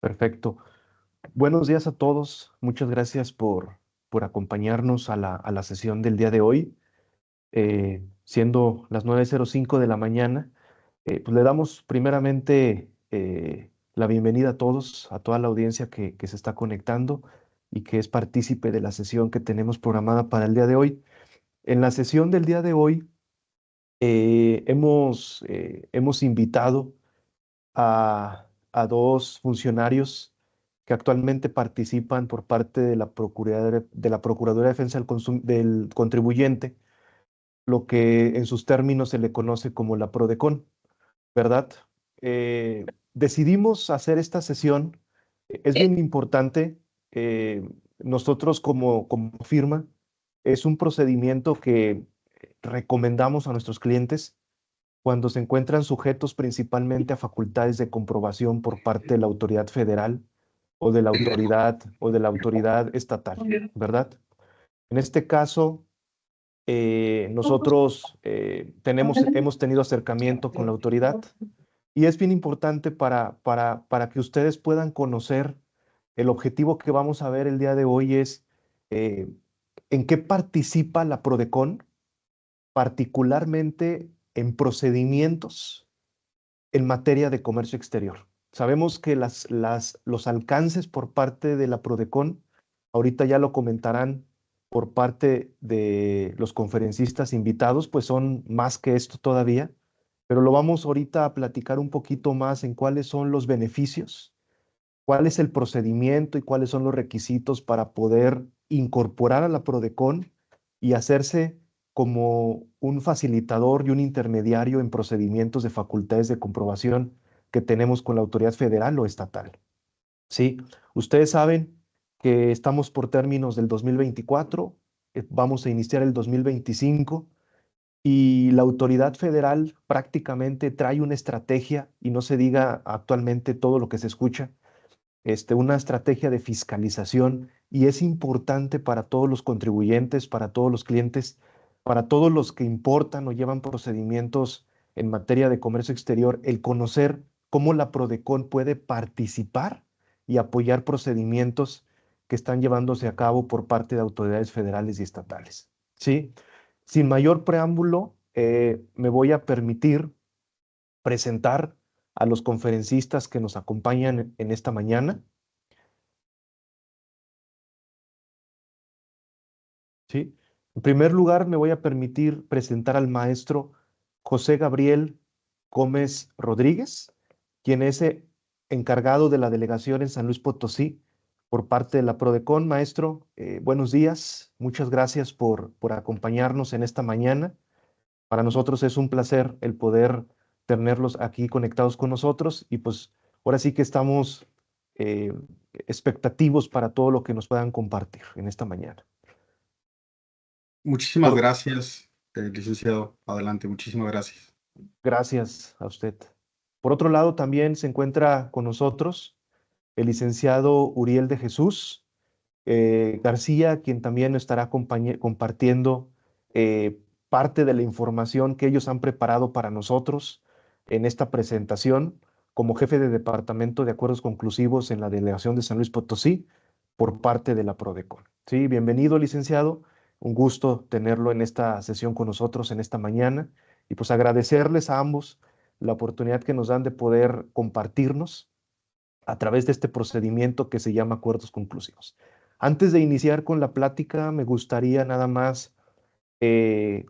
Perfecto. Buenos días a todos. Muchas gracias por acompañarnos a la sesión del día de hoy. Siendo las 9:05 de la mañana, pues le damos primeramente la bienvenida a todos, a toda la audiencia que se está conectando y que es partícipe de la sesión que tenemos programada para el día de hoy. En la sesión del día de hoy hemos invitado a dos funcionarios que actualmente participan por parte de la Procuraduría de Defensa del Contribuyente, lo que en sus términos se le conoce como la PRODECON, ¿verdad? Decidimos hacer esta sesión. Es bien importante. Nosotros como firma, es un procedimiento que recomendamos a nuestros clientes cuando se encuentran sujetos principalmente a facultades de comprobación por parte de la autoridad federal o de la autoridad estatal, ¿verdad? En este caso, nosotros hemos tenido acercamiento con la autoridad y es bien importante para que ustedes puedan conocer el objetivo que vamos a ver el día de hoy es eh, en qué participa la PRODECON, particularmente en procedimientos en materia de comercio exterior. Sabemos que los alcances por parte de la PRODECON, ahorita ya lo comentarán por parte de los conferencistas invitados, pues son más que esto todavía, pero lo vamos ahorita a platicar un poquito más en cuáles son los beneficios, cuál es el procedimiento y cuáles son los requisitos para poder incorporar a la PRODECON y hacerse como un facilitador y un intermediario en procedimientos de facultades de comprobación que tenemos con la autoridad federal o estatal. Sí, ustedes saben que estamos por términos del 2024, vamos a iniciar el 2025 y la autoridad federal prácticamente trae una estrategia y no se diga actualmente todo lo que se escucha, una estrategia de fiscalización y es importante para todos los contribuyentes, para todos los clientes, para todos los que importan o llevan procedimientos en materia de comercio exterior, el conocer cómo la PRODECON puede participar y apoyar procedimientos que están llevándose a cabo por parte de autoridades federales y estatales. ¿Sí? Sin mayor preámbulo, me voy a permitir presentar a los conferencistas que nos acompañan en esta mañana. ¿Sí? En primer lugar, me voy a permitir presentar al maestro José Gabriel Gómez Rodríguez, quien es encargado de la delegación en San Luis Potosí por parte de la PRODECON. Maestro, buenos días. Muchas gracias por acompañarnos en esta mañana. Para nosotros es un placer el poder tenerlos aquí conectados con nosotros y pues ahora sí que estamos eh, expectativos para todo lo que nos puedan compartir en esta mañana. Muchísimas Por- gracias, licenciado. Adelante, muchísimas gracias. Gracias a usted. Por otro lado, también se encuentra con nosotros el licenciado Uriel de Jesús García, quien también estará compartiendo parte de la información que ellos han preparado para nosotros en esta presentación como jefe de Departamento de Acuerdos Conclusivos en la Delegación de San Luis Potosí por parte de la PRODECON. Sí, bienvenido, licenciado. Un gusto tenerlo en esta sesión con nosotros en esta mañana y pues agradecerles a ambos la oportunidad que nos dan de poder compartirnos a través de este procedimiento que se llama acuerdos conclusivos. Antes de iniciar con la plática, me gustaría nada más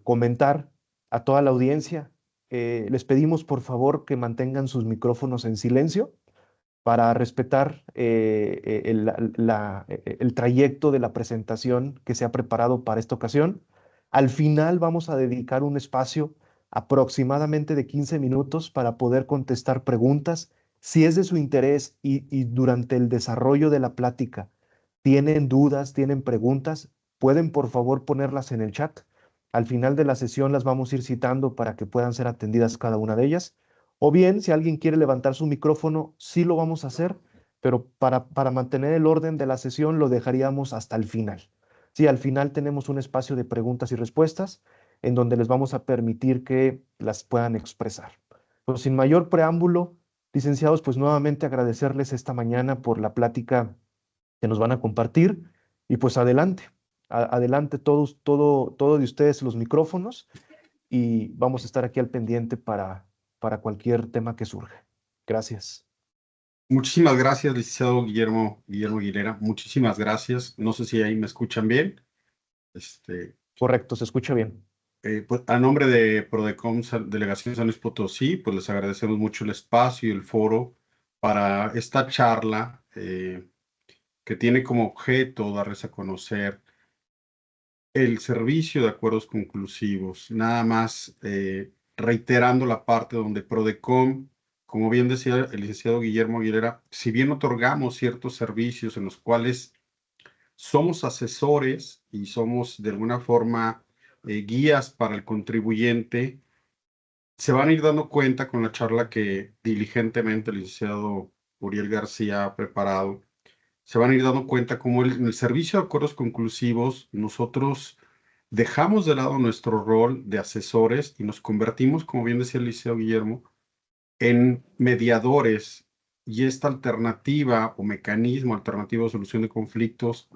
comentar a toda la audiencia, les pedimos por favor que mantengan sus micrófonos en silencio para respetar el trayecto de la presentación que se ha preparado para esta ocasión. Al final vamos a dedicar un espacio aproximadamente de 15 minutos para poder contestar preguntas. Si es de su interés y durante el desarrollo de la plática tienen dudas, tienen preguntas, pueden por favor ponerlas en el chat. Al final de la sesión las vamos a ir citando para que puedan ser atendidas cada una de ellas. O bien, si alguien quiere levantar su micrófono, sí lo vamos a hacer, pero para mantener el orden de la sesión lo dejaríamos hasta el final. Sí, al final tenemos un espacio de preguntas y respuestas en donde les vamos a permitir que las puedan expresar. Pero sin mayor preámbulo, Licenciados, pues nuevamente agradecerles esta mañana por la plática que nos van a compartir y pues adelante, adelante todos, todo de ustedes los micrófonos y vamos a estar aquí al pendiente para cualquier tema que surja. Gracias. Muchísimas gracias, licenciado Guillermo Aguilera. Muchísimas gracias. No sé si ahí me escuchan bien. Este, Correcto, se escucha bien. pues, a nombre de Prodecom Delegación San Luis Potosí, pues les agradecemos mucho el espacio y el foro para esta charla que tiene como objeto darles a conocer el servicio de acuerdos conclusivos. Nada más reiterando la parte donde Prodecom, como bien decía el licenciado Guillermo Aguilera, si bien otorgamos ciertos servicios en los cuales somos asesores y somos de alguna forma guías para el contribuyente, se van a ir dando cuenta con la charla que diligentemente el licenciado Uriel García ha preparado. Se van a ir dando cuenta cómo en el servicio de acuerdos conclusivos nosotros dejamos de lado nuestro rol de asesores y nos convertimos, como bien decía el licenciado Guillermo, en mediadores, y esta alternativa o mecanismo alternativo de solución de conflictos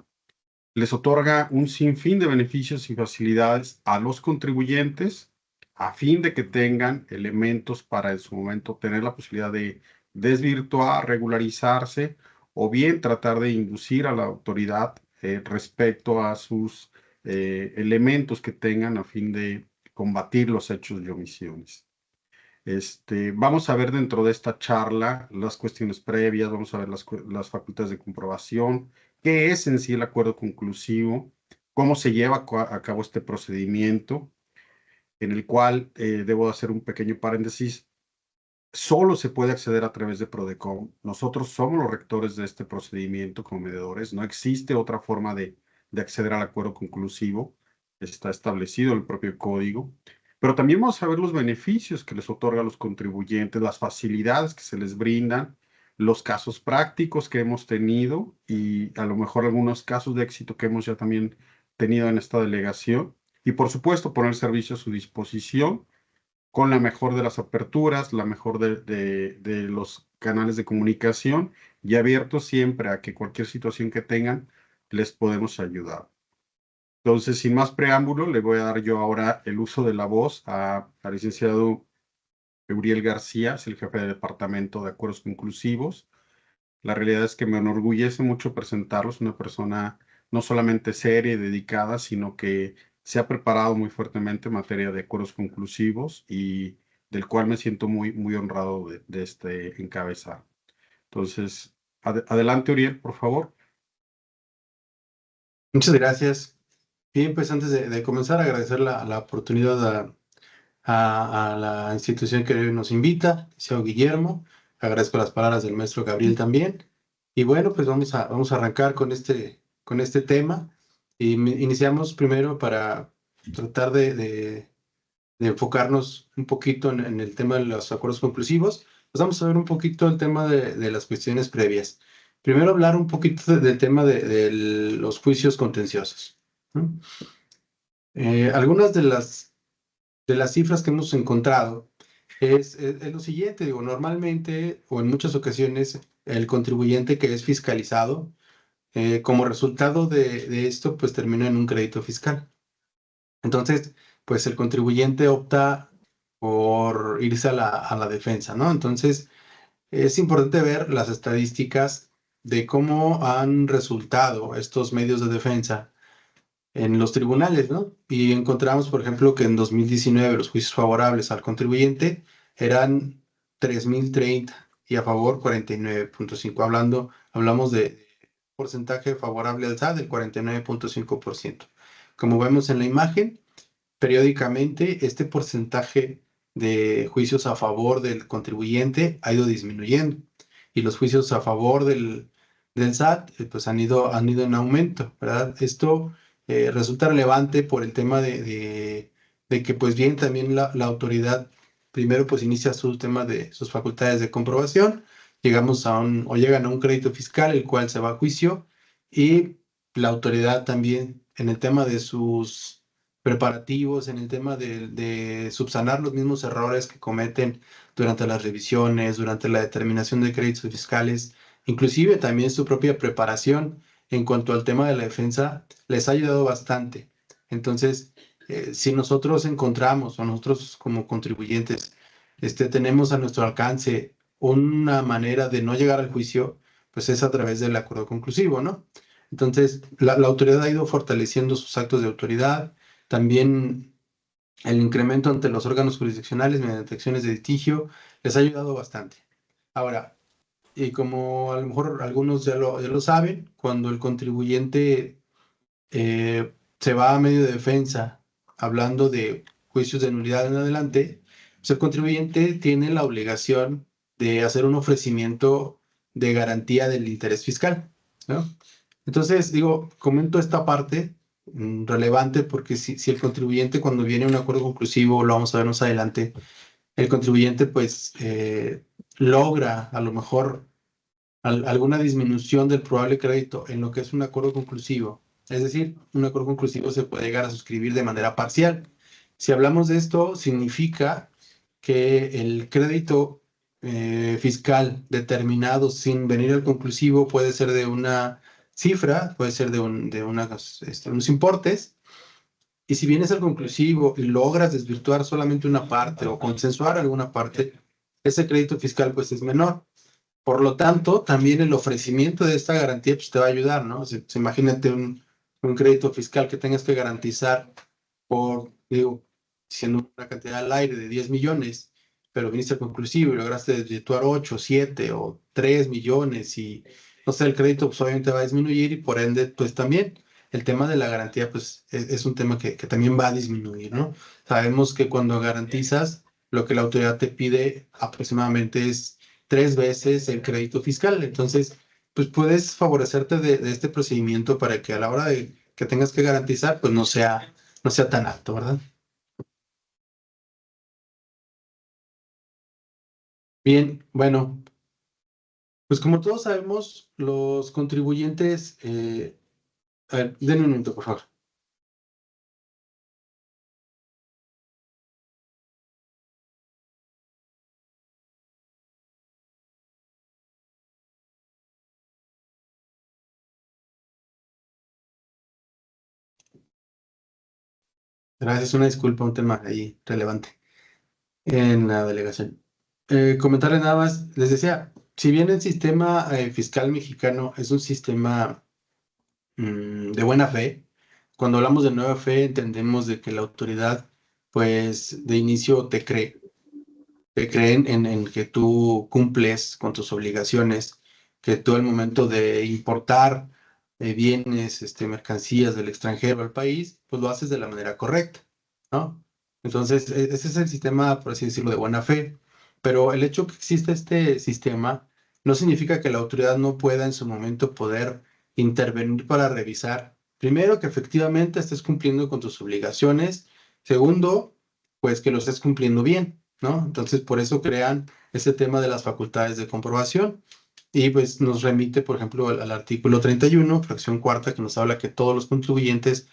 les otorga un sinfín de beneficios y facilidades a los contribuyentes a fin de que tengan elementos para en su momento tener la posibilidad de desvirtuar, regularizarse o bien tratar de inducir a la autoridad respecto a sus elementos que tengan a fin de combatir los hechos y omisiones. Vamos a ver dentro de esta charla las cuestiones previas, vamos a ver las facultades de comprobación, qué es en sí el acuerdo conclusivo, cómo se lleva a cabo este procedimiento, en el cual debo hacer un pequeño paréntesis. Solo se puede acceder a través de Prodecom. Nosotros somos los rectores de este procedimiento como mediadores. No existe otra forma de acceder al acuerdo conclusivo. Está establecido en el propio código. Pero también vamos a ver los beneficios que les otorga a los contribuyentes, las facilidades que se les brindan, los casos prácticos que hemos tenido y a lo mejor algunos casos de éxito que hemos ya también tenido en esta delegación. Y por supuesto, poner el servicio a su disposición con la mejor de las aperturas, la mejor de los canales de comunicación y abiertos siempre a que cualquier situación que tengan les podemos ayudar. Entonces, sin más preámbulo, le voy a dar yo ahora el uso de la voz al licenciado Euriel García, es el jefe de departamento de acuerdos conclusivos. La realidad es que me enorgullece mucho presentarlos, una persona no solamente seria y dedicada, sino que se ha preparado muy fuertemente en materia de acuerdos conclusivos y del cual me siento muy honrado de este encabezar. Entonces, adelante, Uriel, por favor. Muchas gracias. Bien, pues antes de comenzar, agradecer la oportunidad a la institución que nos invita, Liceo Guillermo. Agradezco las palabras del maestro Gabriel también. Y bueno, pues vamos a arrancar con este tema. Y iniciamos primero para tratar de enfocarnos un poquito en el tema de los acuerdos conclusivos. Pues vamos a ver un poquito el tema de las cuestiones previas. Primero hablar un poquito del tema de los juicios contenciosos, ¿no? Algunas de las cifras que hemos encontrado es lo siguiente, digo, normalmente o en muchas ocasiones el contribuyente que es fiscalizado, como resultado de esto, pues termina en un crédito fiscal. Entonces, pues el contribuyente opta por irse a la defensa, ¿no? Entonces, es importante ver las estadísticas de cómo han resultado estos medios de defensa en los tribunales, ¿no? Y encontramos, por ejemplo, que en 2019 los juicios favorables al contribuyente eran 3.030 y a favor 49.5. Hablamos de porcentaje favorable al SAT del 49.5%. Como vemos en la imagen, periódicamente este porcentaje de juicios a favor del contribuyente ha ido disminuyendo y los juicios a favor del SAT pues han ido en aumento, ¿verdad? Esto resulta relevante por el tema de que pues bien también la autoridad primero pues inicia su tema de sus facultades de comprobación, llegamos o llegan a un crédito fiscal el cual se va a juicio y la autoridad también en el tema de sus preparativos, en el tema de subsanar los mismos errores que cometen durante las revisiones, durante la determinación de créditos fiscales, inclusive también su propia preparación en cuanto al tema de la defensa, les ha ayudado bastante. Entonces, si nosotros encontramos o nosotros como contribuyentes tenemos a nuestro alcance una manera de no llegar al juicio, pues es a través del acuerdo conclusivo, ¿no? Entonces, la autoridad ha ido fortaleciendo sus actos de autoridad, también el incremento ante los órganos jurisdiccionales mediante acciones de litigio les ha ayudado bastante. Ahora, y como a lo mejor algunos ya lo saben, cuando el contribuyente se va a medio de defensa hablando de juicios de nulidad en adelante, pues el contribuyente tiene la obligación de hacer un ofrecimiento de garantía del interés fiscal, ¿no? Entonces, digo, comento esta parte relevante porque si el contribuyente cuando viene a un acuerdo conclusivo, lo vamos a ver más adelante, el contribuyente pues logra a lo mejor alguna disminución del probable crédito en lo que es un acuerdo conclusivo. Es decir, un acuerdo conclusivo se puede llegar a suscribir de manera parcial. Si hablamos de esto, significa que el crédito fiscal determinado sin venir al conclusivo puede ser de una cifra, puede ser de unos importes, y si vienes al conclusivo y logras desvirtuar solamente una parte o consensuar alguna parte, ese crédito fiscal pues es menor. Por lo tanto, también el ofrecimiento de esta garantía pues, te va a ayudar, ¿no? Imagínate un crédito fiscal que tengas que garantizar por, digo, siendo una cantidad al aire de 10 millones, pero viniste al conclusivo y lograste desvirtuar 8, 7 o 3 millones y, no sé, el crédito pues, obviamente va a disminuir y por ende, pues también el tema de la garantía pues es un tema que también va a disminuir, ¿no? Sabemos que cuando garantizas, lo que la autoridad te pide aproximadamente es 3 veces el crédito fiscal. Entonces, pues puedes favorecerte de este procedimiento para que a la hora de que tengas que garantizar, pues no sea tan alto, ¿verdad? Bien, bueno, pues como todos sabemos, los contribuyentes, a ver, denme un minuto, por favor. Gracias, una disculpa, un tema ahí relevante en la delegación. Comentarles nada más, les decía, si bien el sistema fiscal mexicano es un sistema de buena fe. Cuando hablamos de nueva fe, entendemos de que la autoridad, pues, de inicio te creen en que tú cumples con tus obligaciones, que tú al momento de importar bienes, mercancías del extranjero al país, pues lo haces de la manera correcta, ¿no? Entonces, ese es el sistema, por así decirlo, de buena fe. Pero el hecho que exista este sistema no significa que la autoridad no pueda en su momento poder intervenir para revisar, primero, que efectivamente estés cumpliendo con tus obligaciones, segundo, pues que lo estés cumpliendo bien, ¿no? Entonces, por eso crean ese tema de las facultades de comprobación. Y pues nos remite, por ejemplo, al artículo 31, fracción cuarta, que nos habla que todos los contribuyentes,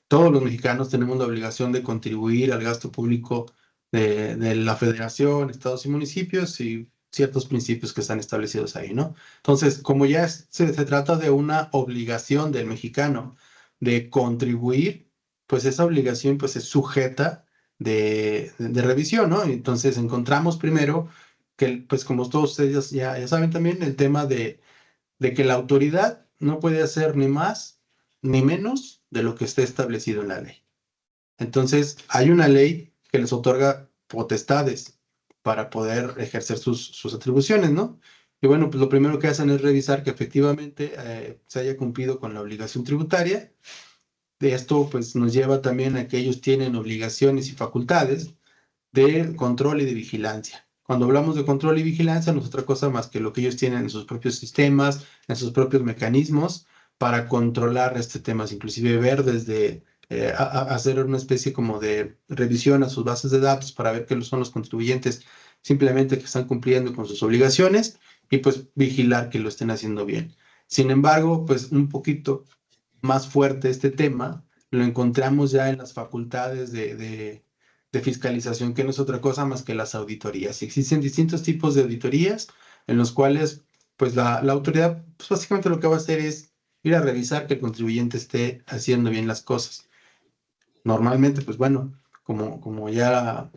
todos los mexicanos tenemos la obligación de contribuir al gasto público de la federación, estados y municipios y ciertos principios que están establecidos ahí, ¿no? Entonces, como ya se trata de una obligación del mexicano de contribuir, pues esa obligación pues es sujeta de revisión, ¿no? Entonces encontramos primero que, pues como todos ustedes ya saben también, el tema de que la autoridad no puede hacer ni más ni menos de lo que esté establecido en la ley. Entonces, hay una ley que les otorga potestades para poder ejercer sus atribuciones, ¿no? Y bueno, pues lo primero que hacen es revisar que efectivamente se haya cumplido con la obligación tributaria. De esto, pues nos lleva también a que ellos tienen obligaciones y facultades de control y de vigilancia. Cuando hablamos de control y vigilancia, no es otra cosa más que lo que ellos tienen en sus propios sistemas, en sus propios mecanismos para controlar temas, inclusive ver desde hacer una especie como de revisión a sus bases de datos para ver qué son los contribuyentes simplemente que están cumpliendo con sus obligaciones y pues vigilar que lo estén haciendo bien. Sin embargo, pues un poquito más fuerte este tema lo encontramos ya en las facultades de fiscalización, que no es otra cosa más que las auditorías. Y existen distintos tipos de auditorías en los cuales pues la autoridad pues básicamente lo que va a hacer es ir a revisar que el contribuyente esté haciendo bien las cosas. Normalmente, pues bueno, como ya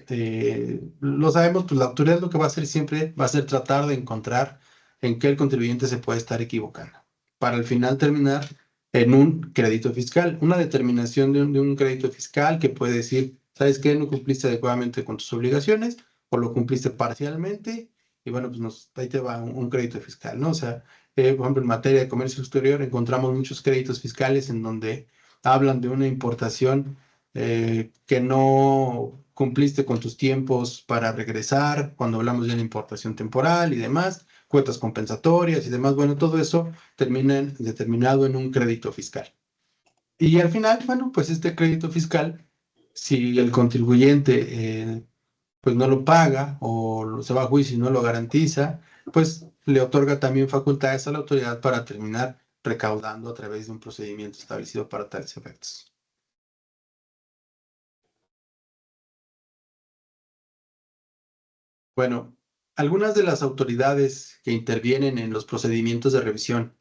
lo sabemos, pues la autoridad lo que va a hacer siempre va a ser tratar de encontrar en qué el contribuyente se puede estar equivocando, para al final terminar en un crédito fiscal, una determinación de un crédito fiscal que puede decir, ¿sabes qué? No cumpliste adecuadamente con tus obligaciones o lo cumpliste parcialmente y bueno, pues ahí te va un crédito fiscal, ¿no? O sea, por ejemplo, en materia de comercio exterior encontramos muchos créditos fiscales en donde hablan de una importación que no cumpliste con tus tiempos para regresar, cuando hablamos de una importación temporal y demás, cuotas compensatorias y demás, bueno, todo eso termina determinado en un crédito fiscal. Y al final, bueno, pues este crédito fiscal, si el contribuyente pues no lo paga o se va a juicio y no lo garantiza, pues le otorga también facultades a la autoridad para terminar recaudando a través de un procedimiento establecido para tales efectos. Bueno, algunas de las autoridades que intervienen en los procedimientos de revisión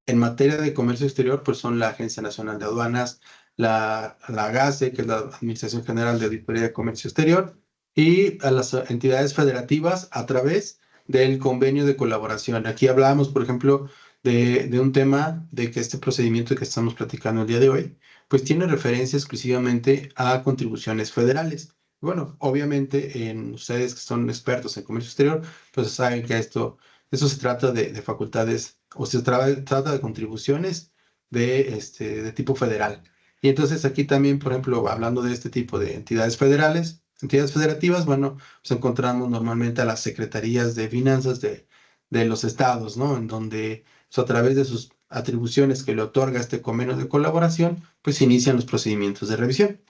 en materia de comercio exterior, pues son la Agencia Nacional de Aduanas, la AGACE, que es la Administración General de Auditoría de Comercio Exterior, y a las entidades federativas a través del convenio de colaboración. Aquí hablábamos, por ejemplo, de un tema de que este procedimiento que estamos platicando el día de hoy, pues tiene referencia exclusivamente a contribuciones federales. Bueno, obviamente en ustedes que son expertos en comercio exterior, pues saben que eso se trata de facultades o se trata de contribuciones de tipo federal. Y entonces aquí también, por ejemplo, hablando de este tipo de entidades federales, entidades federativas, bueno, pues encontramos normalmente a las secretarías de finanzas de los estados, ¿no? En donde pues, a través de sus atribuciones que le otorga este convenio de colaboración, pues inician los procedimientos de revisión.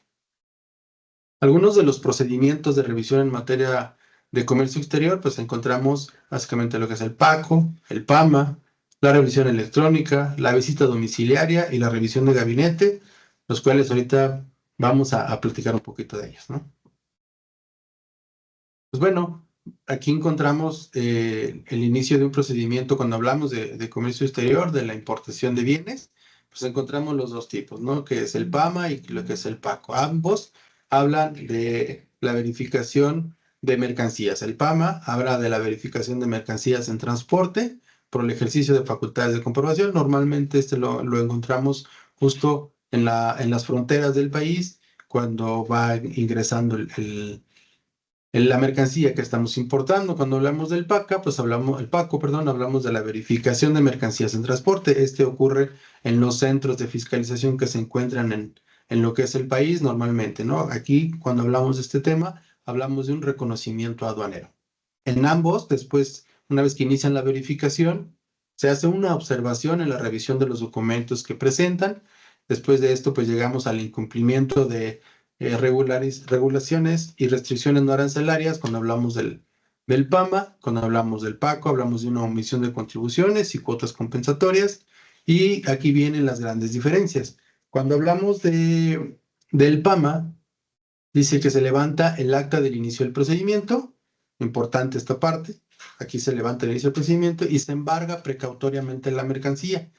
Algunos de los procedimientos de revisión en materia de comercio exterior, pues encontramos básicamente lo que es el PACO, el PAMA, la revisión electrónica, la visita domiciliaria y la revisión de gabinete, los cuales ahorita vamos a platicar un poquito de ellos, ¿no? Pues bueno, aquí encontramos el inicio de un procedimiento cuando hablamos de comercio exterior, de la importación de bienes, pues encontramos los dos tipos, ¿no? Que es el PAMA y lo que es el PACO. Ambos hablan de la verificación de mercancías. El PAMA habla de la verificación de mercancías en transporte por el ejercicio de facultades de comprobación. Normalmente lo encontramos justo en las fronteras del país cuando va ingresando la mercancía que estamos importando. Cuando hablamos del PACO, hablamos de la verificación de mercancías en transporte. Este ocurre en los centros de fiscalización que se encuentran en lo que es el país normalmente, ¿no? Aquí, cuando hablamos de este tema, hablamos de un reconocimiento aduanero. En ambos, después, una vez que inician la verificación, se hace una observación en la revisión de los documentos que presentan. Después de esto, pues llegamos al incumplimiento de regulaciones y restricciones no arancelarias cuando hablamos del PAMA, cuando hablamos del PACO, hablamos de una omisión de contribuciones y cuotas compensatorias, y aquí vienen las grandes diferencias. Cuando hablamos del PAMA, dice que se levanta el acta del inicio del procedimiento, importante esta parte, aquí se levanta el inicio del procedimiento y se embarga precautoriamente la mercancía,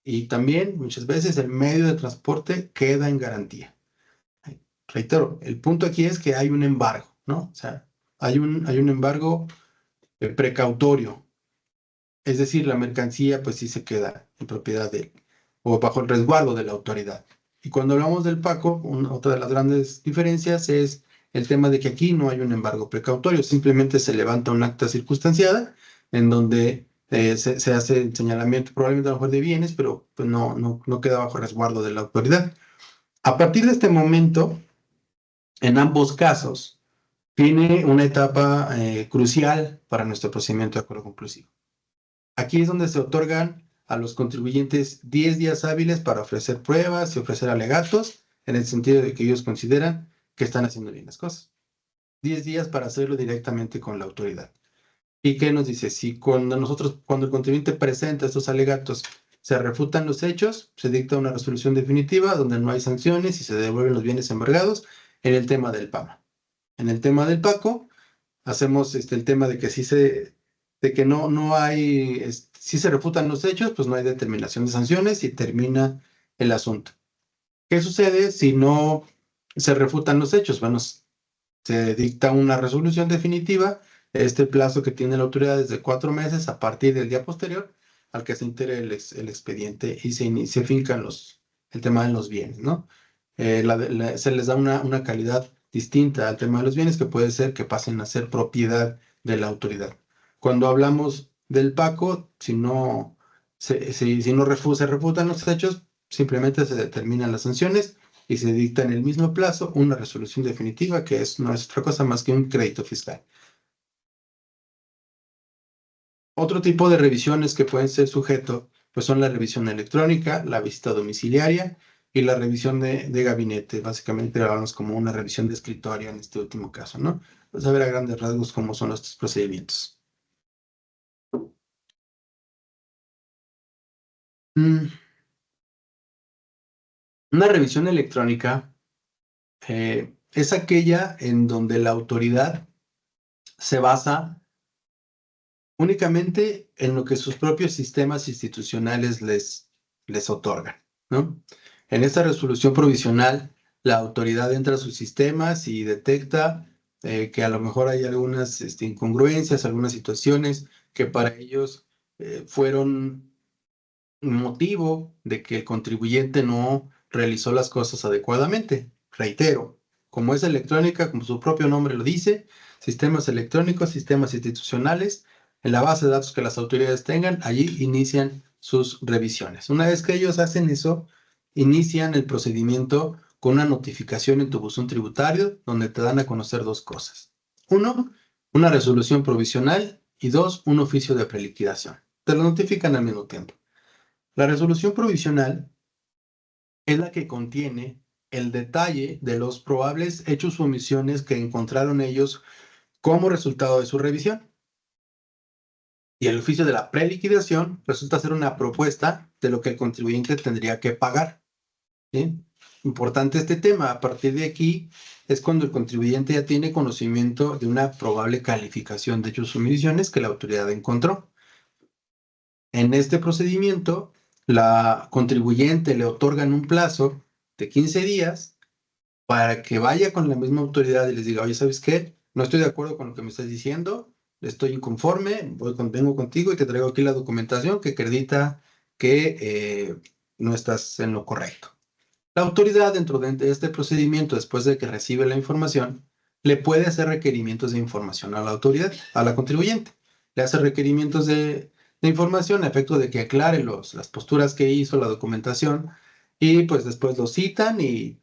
y también muchas veces el medio de transporte queda en garantía. Reitero, el punto aquí es que hay un embargo, ¿no? O sea, hay un embargo precautorio. Es decir, la mercancía pues sí se queda en propiedad o bajo el resguardo de la autoridad. Y cuando hablamos del PACO, otra de las grandes diferencias es el tema de que aquí no hay un embargo precautorio, simplemente se levanta un acta circunstanciada en donde se hace el señalamiento probablemente a lo mejor de bienes, pero pues no queda bajo resguardo de la autoridad. A partir de este momento, en ambos casos, tiene una etapa crucial para nuestro procedimiento de acuerdo conclusivo. Aquí es donde se otorgan a los contribuyentes 10 días hábiles para ofrecer pruebas y ofrecer alegatos, en el sentido de que ellos consideran que están haciendo bien las cosas. 10 días para hacerlo directamente con la autoridad. ¿Y qué nos dice? Si cuando el contribuyente presenta estos alegatos se refutan los hechos, se dicta una resolución definitiva donde no hay sanciones y se devuelven los bienes embargados en el tema del PAMA. En el tema del PACO, hacemos el tema de que de que no hay, si se refutan los hechos, pues no hay determinación de sanciones y termina el asunto. ¿Qué sucede si no se refutan los hechos? Bueno, se dicta una resolución definitiva, este plazo que tiene la autoridad es de 4 meses a partir del día posterior al que se integre el expediente y se fincan el tema de los bienes, ¿no? Se les da una calidad distinta al tema de los bienes, que puede ser que pasen a ser propiedad de la autoridad. Cuando hablamos del PACO, si no se refutan los hechos, simplemente se determinan las sanciones y se dicta en el mismo plazo una resolución definitiva que no es otra cosa más que un crédito fiscal. Otro tipo de revisiones que pueden ser sujeto, pues son la revisión electrónica, la visita domiciliaria y la revisión de gabinete. Básicamente hablamos como una revisión de escritorio en este último caso, ¿no? Vamos a ver a grandes rasgos cómo son estos procedimientos. Una revisión electrónica es aquella en donde la autoridad se basa únicamente en lo que sus propios sistemas institucionales les otorgan, ¿no? En esta resolución provisional, la autoridad entra a sus sistemas y detecta que a lo mejor hay algunas incongruencias, algunas situaciones que para ellos fueron motivo de que el contribuyente no realizó las cosas adecuadamente. Reitero, como es electrónica, como su propio nombre lo dice, sistemas electrónicos, sistemas institucionales, en la base de datos que las autoridades tengan, allí inician sus revisiones. Una vez que ellos hacen eso, inician el procedimiento con una notificación en tu buzón tributario, donde te dan a conocer 2 cosas. 1, una resolución provisional y 2, un oficio de preliquidación. Te lo notifican al mismo tiempo. La resolución provisional es la que contiene el detalle de los probables hechos o omisiones que encontraron ellos como resultado de su revisión. Y el oficio de la preliquidación resulta ser una propuesta de lo que el contribuyente tendría que pagar. ¿Sí? Importante este tema. A partir de aquí es cuando el contribuyente ya tiene conocimiento de una probable calificación de hechos o omisiones que la autoridad encontró. En este procedimiento, la contribuyente le otorgan un plazo de 15 días para que vaya con la misma autoridad y les diga, oye, ¿sabes qué? No estoy de acuerdo con lo que me estás diciendo, estoy inconforme, vengo contigo y te traigo aquí la documentación que acredita que no estás en lo correcto. La autoridad, dentro de este procedimiento, después de que recibe la información, le puede hacer requerimientos de información a la autoridad, a la contribuyente. Le hace requerimientos de información a efecto de que aclare las posturas que hizo, la documentación, y pues después lo citan y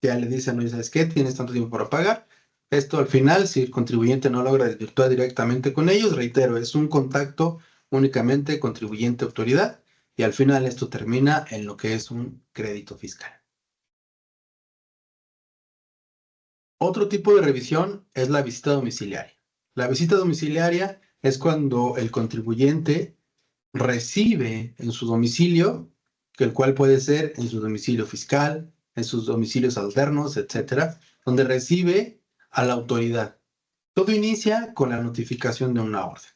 ya le dicen, oye, ¿sabes qué? Tienes tanto tiempo para pagar. Esto al final, si el contribuyente no logra desvirtuar directamente con ellos, reitero, es un contacto únicamente contribuyente-autoridad y al final esto termina en lo que es un crédito fiscal. Otro tipo de revisión es la visita domiciliaria. La visita domiciliaria es cuando el contribuyente recibe en su domicilio, el cual puede ser en su domicilio fiscal, en sus domicilios alternos, etcétera, donde recibe a la autoridad. Todo inicia con la notificación de una orden,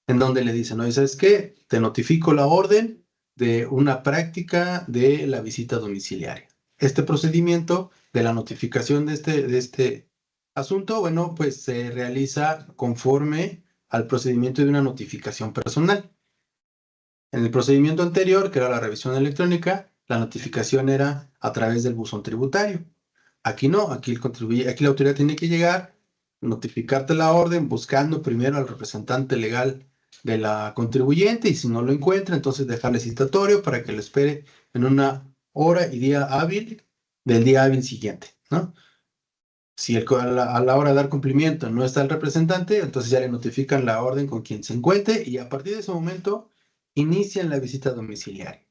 en donde le dicen, oye, ¿sabes qué? Te notifico la orden de una práctica de la visita domiciliaria. Este procedimiento de la notificación de este asunto, bueno, pues se realiza conforme al procedimiento de una notificación personal. En el procedimiento anterior, que era la revisión electrónica, la notificación era a través del buzón tributario. Aquí no, aquí la autoridad tiene que llegar, notificarte la orden, buscando primero al representante legal de la contribuyente, y si no lo encuentra, entonces dejarle citatorio para que lo espere en una hora y día hábil del día hábil siguiente, ¿no? Si a la hora de dar cumplimiento no está el representante, entonces ya le notifican la orden con quien se encuentre y a partir de ese momento inician la visita domiciliaria.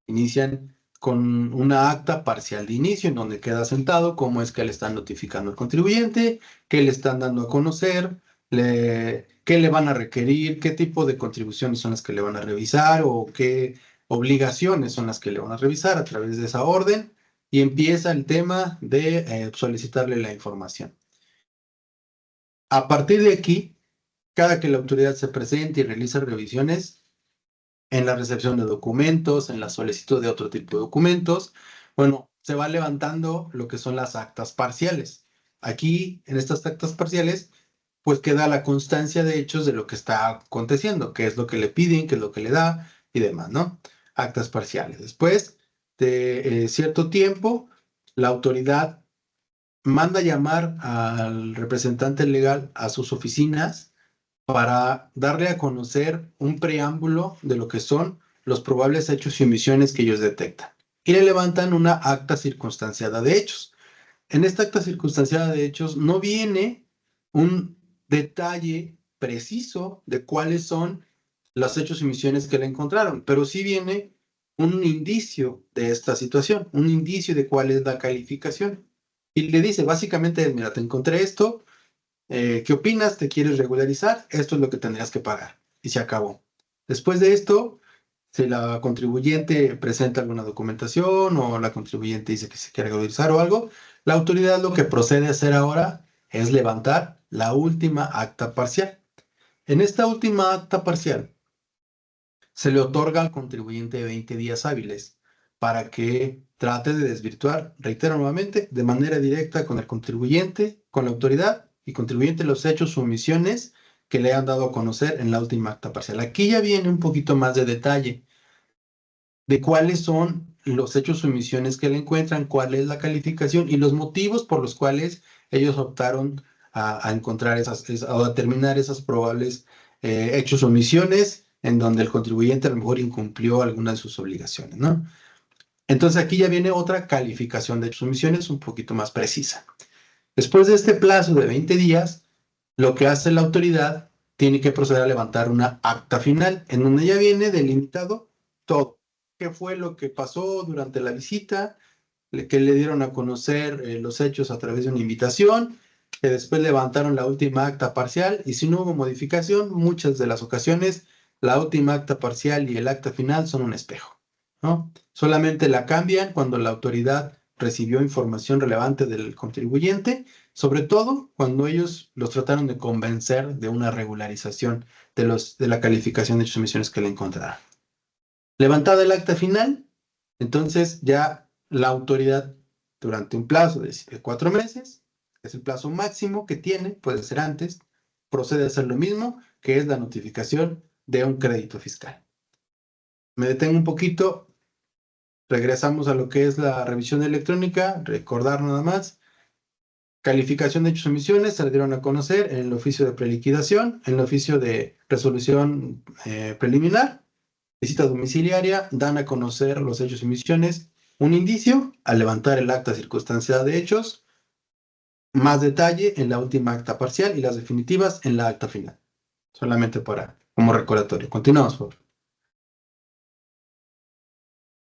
Inician con una acta parcial de inicio en donde queda sentado cómo es que le están notificando al contribuyente, qué le están dando a conocer, qué le van a requerir, qué tipo de contribuciones son las que le van a revisar o qué obligaciones son las que le van a revisar a través de esa orden y empieza el tema de solicitarle la información. A partir de aquí, cada que la autoridad se presente y realiza revisiones en la recepción de documentos, en la solicitud de otro tipo de documentos, bueno, se va levantando lo que son las actas parciales. Aquí, en estas actas parciales, pues queda la constancia de hechos de lo que está aconteciendo, qué es lo que le piden, qué es lo que le da y demás, ¿no? Actas parciales. Después de cierto tiempo, la autoridad manda llamar al representante legal a sus oficinas para darle a conocer un preámbulo de lo que son los probables hechos y omisiones que ellos detectan. Y le levantan una acta circunstanciada de hechos. En esta acta circunstanciada de hechos no viene un detalle preciso de cuáles son los hechos y omisiones que le encontraron, pero sí viene un indicio de esta situación, un indicio de cuál es la calificación. Y le dice, básicamente, mira, te encontré esto, ¿qué opinas? ¿Te quieres regularizar? Esto es lo que tendrías que pagar. Y se acabó. Después de esto, si la contribuyente presenta alguna documentación o la contribuyente dice que se quiere regularizar o algo, la autoridad lo que procede a hacer ahora es levantar la última acta parcial. En esta última acta parcial se le otorga al contribuyente 20 días hábiles para que trate de desvirtuar, reitero nuevamente, de manera directa con el contribuyente, con la autoridad y contribuyente los hechos o omisiones que le han dado a conocer en la última acta parcial. Aquí ya viene un poquito más de detalle de cuáles son los hechos o omisiones que le encuentran, cuál es la calificación y los motivos por los cuales ellos optaron a encontrar o a determinar esas probables hechos o omisiones en donde el contribuyente a lo mejor incumplió alguna de sus obligaciones, ¿no? Entonces aquí ya viene otra calificación de hechos o omisiones un poquito más precisa. Después de este plazo de 20 días, lo que hace la autoridad tiene que proceder a levantar una acta final en donde ya viene delimitado todo. ¿Qué fue lo que pasó durante la visita? Que le dieron a conocer los hechos a través de una invitación, que después levantaron la última acta parcial y si no hubo modificación, muchas de las ocasiones la última acta parcial y el acta final son un espejo, ¿no? Solamente la cambian cuando la autoridad recibió información relevante del contribuyente, sobre todo cuando ellos los trataron de convencer de una regularización de la calificación de hechos y omisiones que le encontraron. Levantada el acta final, entonces ya la autoridad durante un plazo de 4 meses, es el plazo máximo que tiene, puede ser antes, procede a hacer lo mismo, que es la notificación de un crédito fiscal. Me detengo un poquito, regresamos a lo que es la revisión electrónica, recordar nada más. Calificación de hechos y omisiones se le dieron a conocer en el oficio de preliquidación, en el oficio de resolución preliminar, visita domiciliaria, dan a conocer los hechos y omisiones, un indicio al levantar el acta circunstanciada de hechos, más detalle en la última acta parcial y las definitivas en la acta final. Solamente como recordatorio. Continuamos, por favor.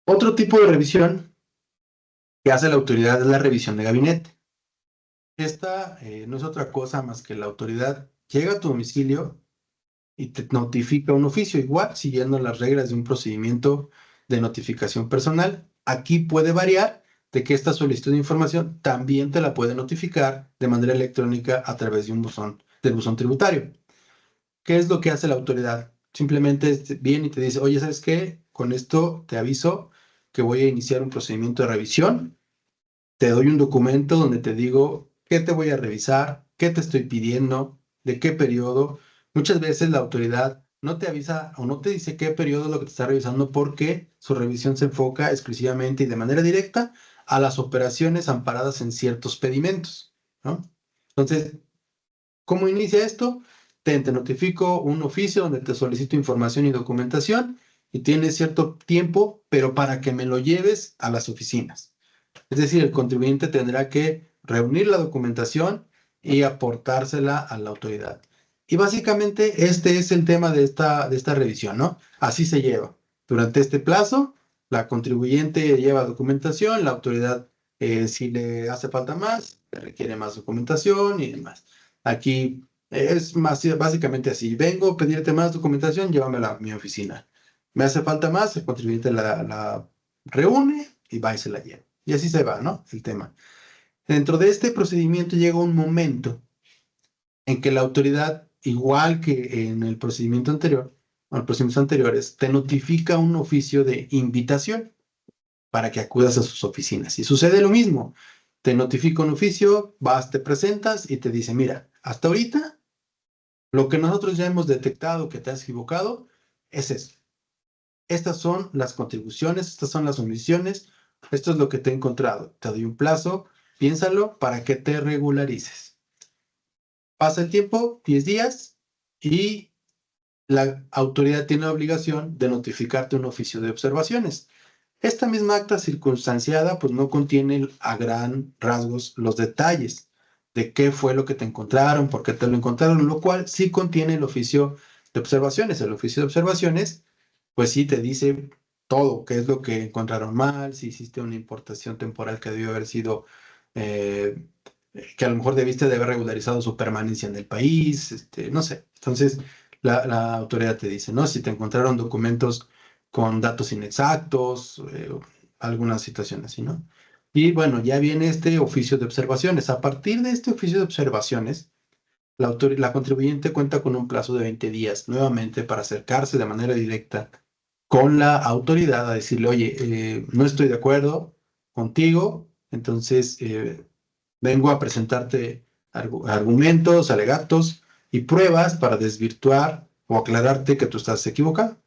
Otro tipo de revisión que hace la autoridad es la revisión de gabinete. Esta no es otra cosa más que la autoridad llega a tu domicilio y te notifica un oficio, igual siguiendo las reglas de un procedimiento de notificación personal. Aquí puede variar de que esta solicitud de información también te la puede notificar de manera electrónica a través de del buzón tributario. ¿Qué es lo que hace la autoridad? Simplemente viene y te dice, oye, ¿sabes qué? Con esto te aviso que voy a iniciar un procedimiento de revisión. Te doy un documento donde te digo qué te voy a revisar, qué te estoy pidiendo, de qué periodo. Muchas veces la autoridad no te avisa o no te dice qué periodo es lo que te está revisando porque su revisión se enfoca exclusivamente y de manera directa a las operaciones amparadas en ciertos pedimentos, ¿no? Entonces, ¿cómo inicia esto? Te notifico un oficio donde te solicito información y documentación y tienes cierto tiempo, pero para que me lo lleves a las oficinas. Es decir, el contribuyente tendrá que reunir la documentación y aportársela a la autoridad. Y básicamente este es el tema de esta revisión, ¿no? Así se lleva. Durante este plazo, la contribuyente lleva documentación, la autoridad, si le hace falta más, requiere más documentación y demás. Aquí es básicamente así. Vengo a pedirte más documentación, llévamela a mi oficina. me hace falta más, el contribuyente la reúne y va y se la lleva. Y así se va, ¿no? El tema. Dentro de este procedimiento llega un momento en que la autoridad, igual que en el procedimiento anterior, o en los procedimientos anteriores, te notifica un oficio de invitación para que acudas a sus oficinas. Y sucede lo mismo. Te notifica un oficio, vas, te presentas y te dice, mira, hasta ahorita lo que nosotros ya hemos detectado que te has equivocado es esto. Estas son las contribuciones, estas son las omisiones, esto es lo que te he encontrado. Te doy un plazo, piénsalo para que te regularices. Pasa el tiempo, 10 días, y la autoridad tiene la obligación de notificarte un oficio de observaciones. Esta misma acta circunstanciada pues no contiene a gran rasgos los detalles de qué fue lo que te encontraron, por qué te lo encontraron, lo cual sí contiene el oficio de observaciones. El oficio de observaciones pues sí te dice todo, qué es lo que encontraron mal, si hiciste una importación temporal que debió haber sido, que a lo mejor debiste de haber regularizado su permanencia en el país, no sé. Entonces, la autoridad te dice, ¿no? Si te encontraron documentos con datos inexactos, alguna situación así, ¿no? Y bueno, ya viene este oficio de observaciones. A partir de este oficio de observaciones, la contribuyente cuenta con un plazo de 20 días nuevamente para acercarse de manera directa con la autoridad a decirle, oye, no estoy de acuerdo contigo, entonces vengo a presentarte argumentos, alegatos y pruebas para desvirtuar o aclararte que tú estás equivocado.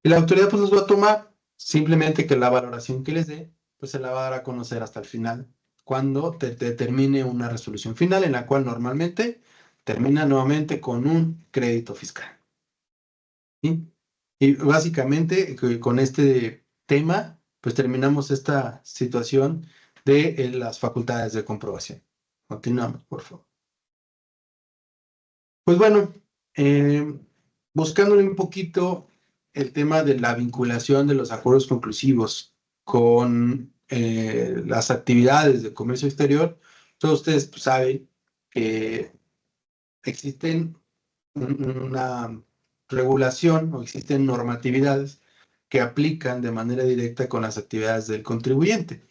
Y la autoridad pues los va a tomar, simplemente que la valoración que les dé, pues se la va a dar a conocer hasta el final, cuando te termine una resolución final, en la cual normalmente termina nuevamente con un crédito fiscal. ¿Sí? Y básicamente con este tema, pues terminamos esta situación de las facultades de comprobación. Continuamos, por favor. Pues bueno, buscándole un poquito el tema de la vinculación de los acuerdos conclusivos con las actividades de comercio exterior, todos ustedes pues, saben que existen una regulación o existen normatividades que aplican de manera directa con las actividades del contribuyente.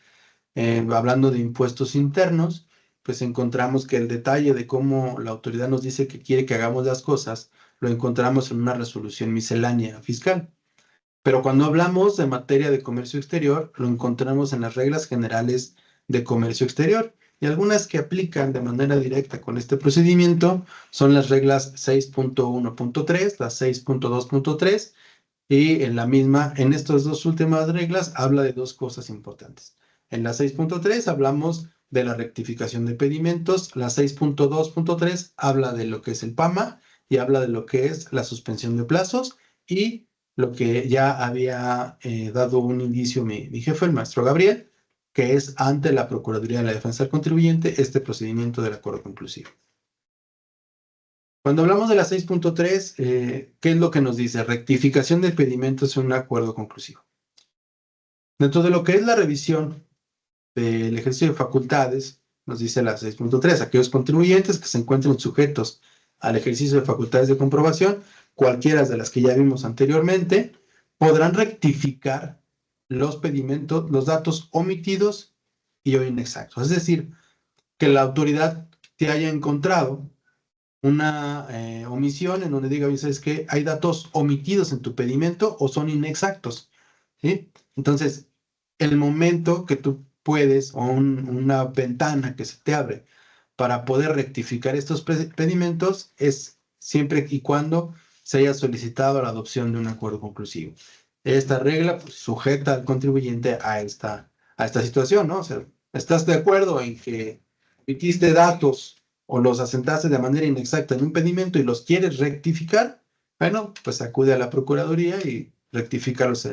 Hablando de impuestos internos, pues encontramos que el detalle de cómo la autoridad nos dice que quiere que hagamos las cosas, lo encontramos en una resolución miscelánea fiscal. Pero cuando hablamos de materia de comercio exterior, lo encontramos en las reglas generales de comercio exterior. Y algunas que aplican de manera directa con este procedimiento son las reglas 6.1.3, las 6.2.3, y en estas dos últimas reglas habla de dos cosas importantes. En la 6.3 hablamos de la rectificación de pedimentos, la 6.2.3 habla de lo que es el PAMA y habla de lo que es la suspensión de plazos y lo que ya había dado un indicio mi jefe, el maestro Gabriel, que es ante la Procuraduría de la Defensa del Contribuyente este procedimiento del acuerdo conclusivo. Cuando hablamos de la 6.3, ¿qué es lo que nos dice? Rectificación de pedimentos en un acuerdo conclusivo. Dentro de lo que es la revisión del ejercicio de facultades, nos dice la 6.3, aquellos contribuyentes que se encuentren sujetos al ejercicio de facultades de comprobación, cualquiera de las que ya vimos anteriormente, podrán rectificar los pedimentos, los datos omitidos y o inexactos. Es decir, que la autoridad te haya encontrado una omisión en donde diga, ¿sabes qué? Hay datos omitidos en tu pedimento o son inexactos, ¿sí? Entonces, el momento que tú puedes o una ventana que se te abre para poder rectificar estos pedimentos es siempre y cuando se haya solicitado la adopción de un acuerdo conclusivo. Esta regla pues, sujeta al contribuyente a esta situación, ¿no? O sea, ¿estás de acuerdo en que emitiste datos o los asentaste de manera inexacta en un pedimento y los quieres rectificar? Bueno, pues acude a la Procuraduría y rectifícalos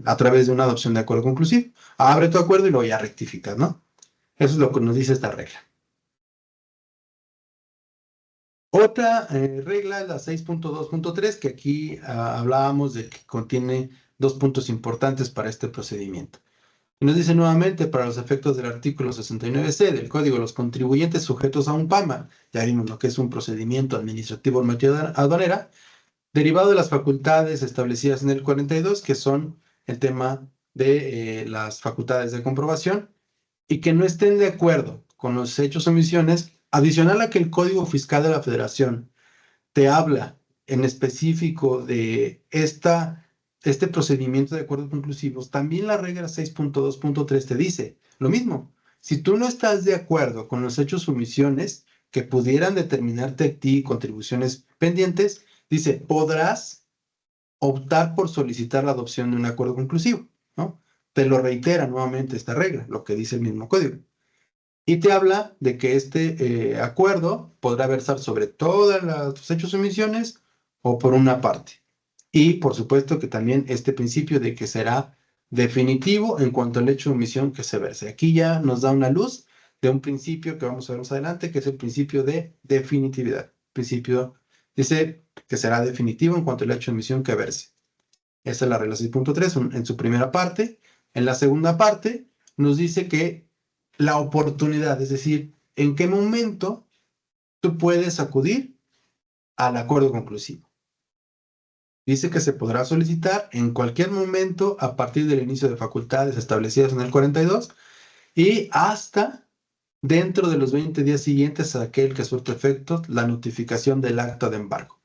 a través de una adopción de acuerdo conclusivo. Abre tu acuerdo y luego ya rectificas, ¿no? Eso es lo que nos dice esta regla. Otra regla es la 6.2.3, que aquí hablábamos de que contiene dos puntos importantes para este procedimiento. Y nos dice nuevamente, para los efectos del artículo 69C del Código, los contribuyentes sujetos a un PAMA, ya vimos lo que es un procedimiento administrativo en materia aduanera, Derivado de las facultades establecidas en el 42, que son el tema de las facultades de comprobación, y que no estén de acuerdo con los hechos o omisiones, adicional a que el Código Fiscal de la Federación te habla en específico de este procedimiento de acuerdos conclusivos, también la regla 6.2.3 te dice lo mismo. Si tú no estás de acuerdo con los hechos o omisiones que pudieran determinarte a ti contribuciones pendientes, dice, podrás optar por solicitar la adopción de un acuerdo conclusivo, ¿no? Te lo reitera nuevamente esta regla, lo que dice el mismo código. Y te habla de que este acuerdo podrá versar sobre todos los hechos o omisiones o por una parte. Y por supuesto que también este principio de que será definitivo en cuanto al hecho o omisión que se verse. Aquí ya nos da una luz de un principio que vamos a ver más adelante, que es el principio de definitividad. Principio dice que será definitivo en cuanto al hecho o omisión que verse. Esa es la regla 6.3 en su primera parte. En la segunda parte nos dice que la oportunidad, es decir, en qué momento tú puedes acudir al acuerdo conclusivo. Dice que se podrá solicitar en cualquier momento a partir del inicio de facultades establecidas en el 42 y hasta dentro de los 20 días siguientes a aquel que surte efecto la notificación del acta de embargo.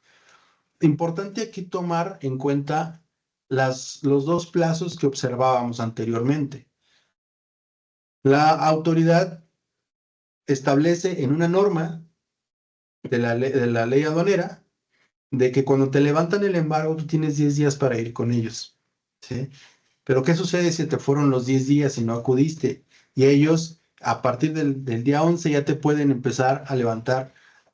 Importante aquí tomar en cuenta los dos plazos que observábamos anteriormente. La autoridad establece en una norma de la ley aduanera de que cuando te levantan el embargo tú tienes 10 días para ir con ellos, ¿sí? Pero ¿qué sucede si te fueron los 10 días y no acudiste? Y ellos a partir del día 11 ya te pueden empezar a levantar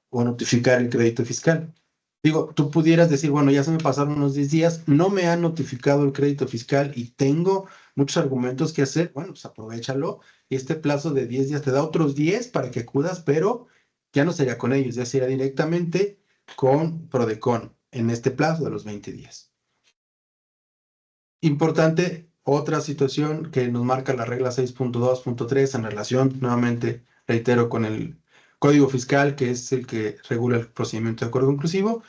o notificar el crédito fiscal. Digo, tú pudieras decir, bueno, ya se me pasaron unos 10 días, no me han notificado el crédito fiscal y tengo muchos argumentos que hacer. Bueno, pues aprovéchalo y este plazo de 10 días te da otros 10 para que acudas, pero ya no sería con ellos, ya sería directamente con Prodecon en este plazo de los 20 días. Importante, otra situación que nos marca la regla 6.2.3 en relación, nuevamente, reitero, con el Código Fiscal, que es el que regula el procedimiento de acuerdo conclusivo,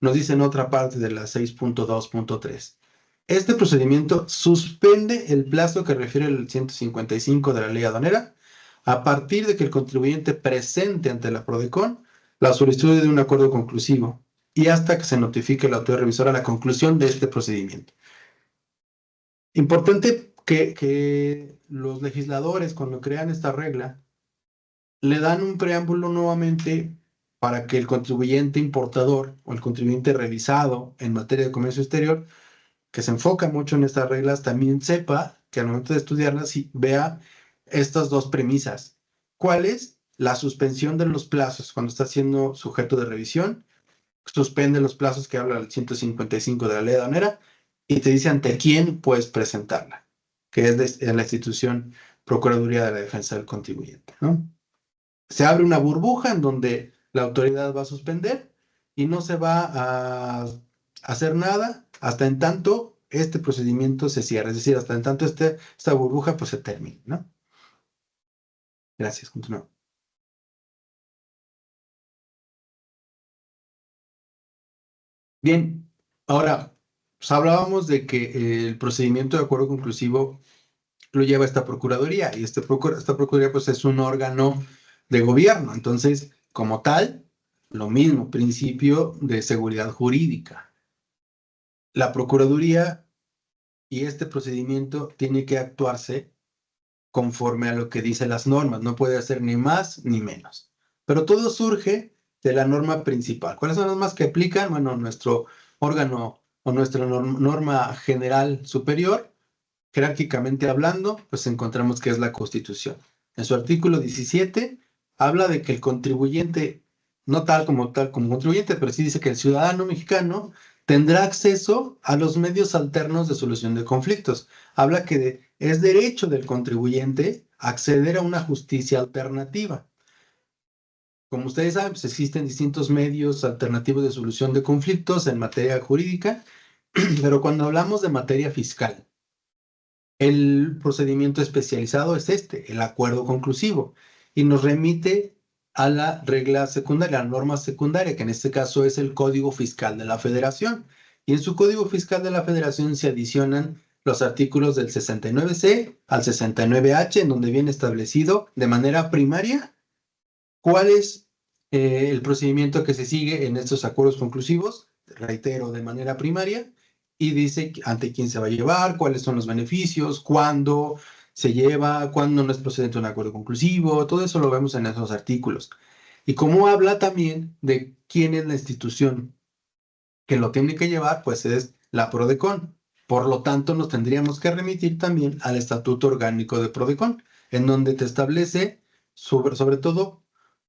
nos dice en otra parte de la 6.2.3. Este procedimiento suspende el plazo que refiere el 155 de la ley aduanera a partir de que el contribuyente presente ante la Prodecon la solicitud de un acuerdo conclusivo y hasta que se notifique la autoridad revisora la conclusión de este procedimiento. Importante que los legisladores, cuando crean esta regla, le dan un preámbulo nuevamente para que el contribuyente importador o el contribuyente revisado en materia de comercio exterior, que se enfoca mucho en estas reglas, también sepa que al momento de estudiarlas vea estas dos premisas. ¿Cuál es? La suspensión de los plazos cuando está siendo sujeto de revisión. Suspende los plazos que habla el 155 de la ley aduanera y te dice ante quién puedes presentarla, que es la institución Procuraduría de la Defensa del Contribuyente, ¿no? Se abre una burbuja en donde la autoridad va a suspender y no se va a hacer nada hasta en tanto este procedimiento se cierre, es decir, hasta en tanto esta burbuja pues se termine, ¿no? Gracias, continúo. Bien, ahora, pues hablábamos de que el procedimiento de acuerdo conclusivo lo lleva esta Procuraduría y esta Procuraduría pues es un órgano de gobierno, entonces como tal, lo mismo, principio de seguridad jurídica. La Procuraduría y este procedimiento tiene que actuarse conforme a lo que dicen las normas, no puede hacer ni más ni menos. Pero todo surge de la norma principal. ¿Cuáles son las normas que aplican? Bueno, nuestro órgano o nuestra norma general superior, jerárquicamente hablando, pues encontramos que es la Constitución. En su artículo 17 habla de que el contribuyente, no tal como contribuyente, pero sí dice que el ciudadano mexicano tendrá acceso a los medios alternos de solución de conflictos. Habla que es derecho del contribuyente acceder a una justicia alternativa. Como ustedes saben, pues existen distintos medios alternativos de solución de conflictos en materia jurídica, pero cuando hablamos de materia fiscal, el procedimiento especializado es el acuerdo conclusivo, y nos remite a la regla secundaria, a la norma secundaria, que en este caso es el Código Fiscal de la Federación. Y en su Código Fiscal de la Federación se adicionan los artículos del 69C al 69H, en donde viene establecido de manera primaria cuál es el procedimiento que se sigue en estos acuerdos conclusivos, reitero, de manera primaria, y dice ante quién se va a llevar, cuáles son los beneficios, cuándo se lleva, cuándo no es procedente un acuerdo conclusivo, todo eso lo vemos en esos artículos. Y como habla también de quién es la institución que lo tiene que llevar, pues es la PRODECON. Por lo tanto, nos tendríamos que remitir también al Estatuto Orgánico de PRODECON, en donde te establece sobre todo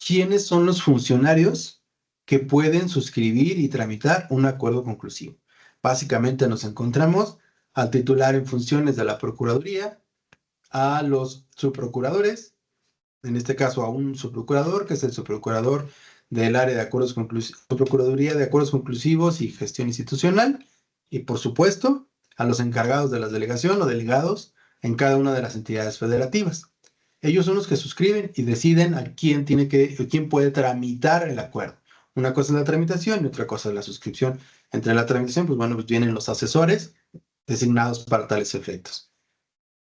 quiénes son los funcionarios que pueden suscribir y tramitar un acuerdo conclusivo. Básicamente nos encontramos al titular en funciones de la Procuraduría, a los subprocuradores, en este caso a un subprocurador, que es el subprocurador del área de acuerdos conclusivos, Procuraduría de Acuerdos Conclusivos y Gestión Institucional, y por supuesto a los encargados de la delegación o delegados en cada una de las entidades federativas. Ellos son los que suscriben y deciden a quién puede tramitar el acuerdo. Una cosa es la tramitación y otra cosa es la suscripción. Entre la tramitación, pues bueno, pues vienen los asesores designados para tales efectos.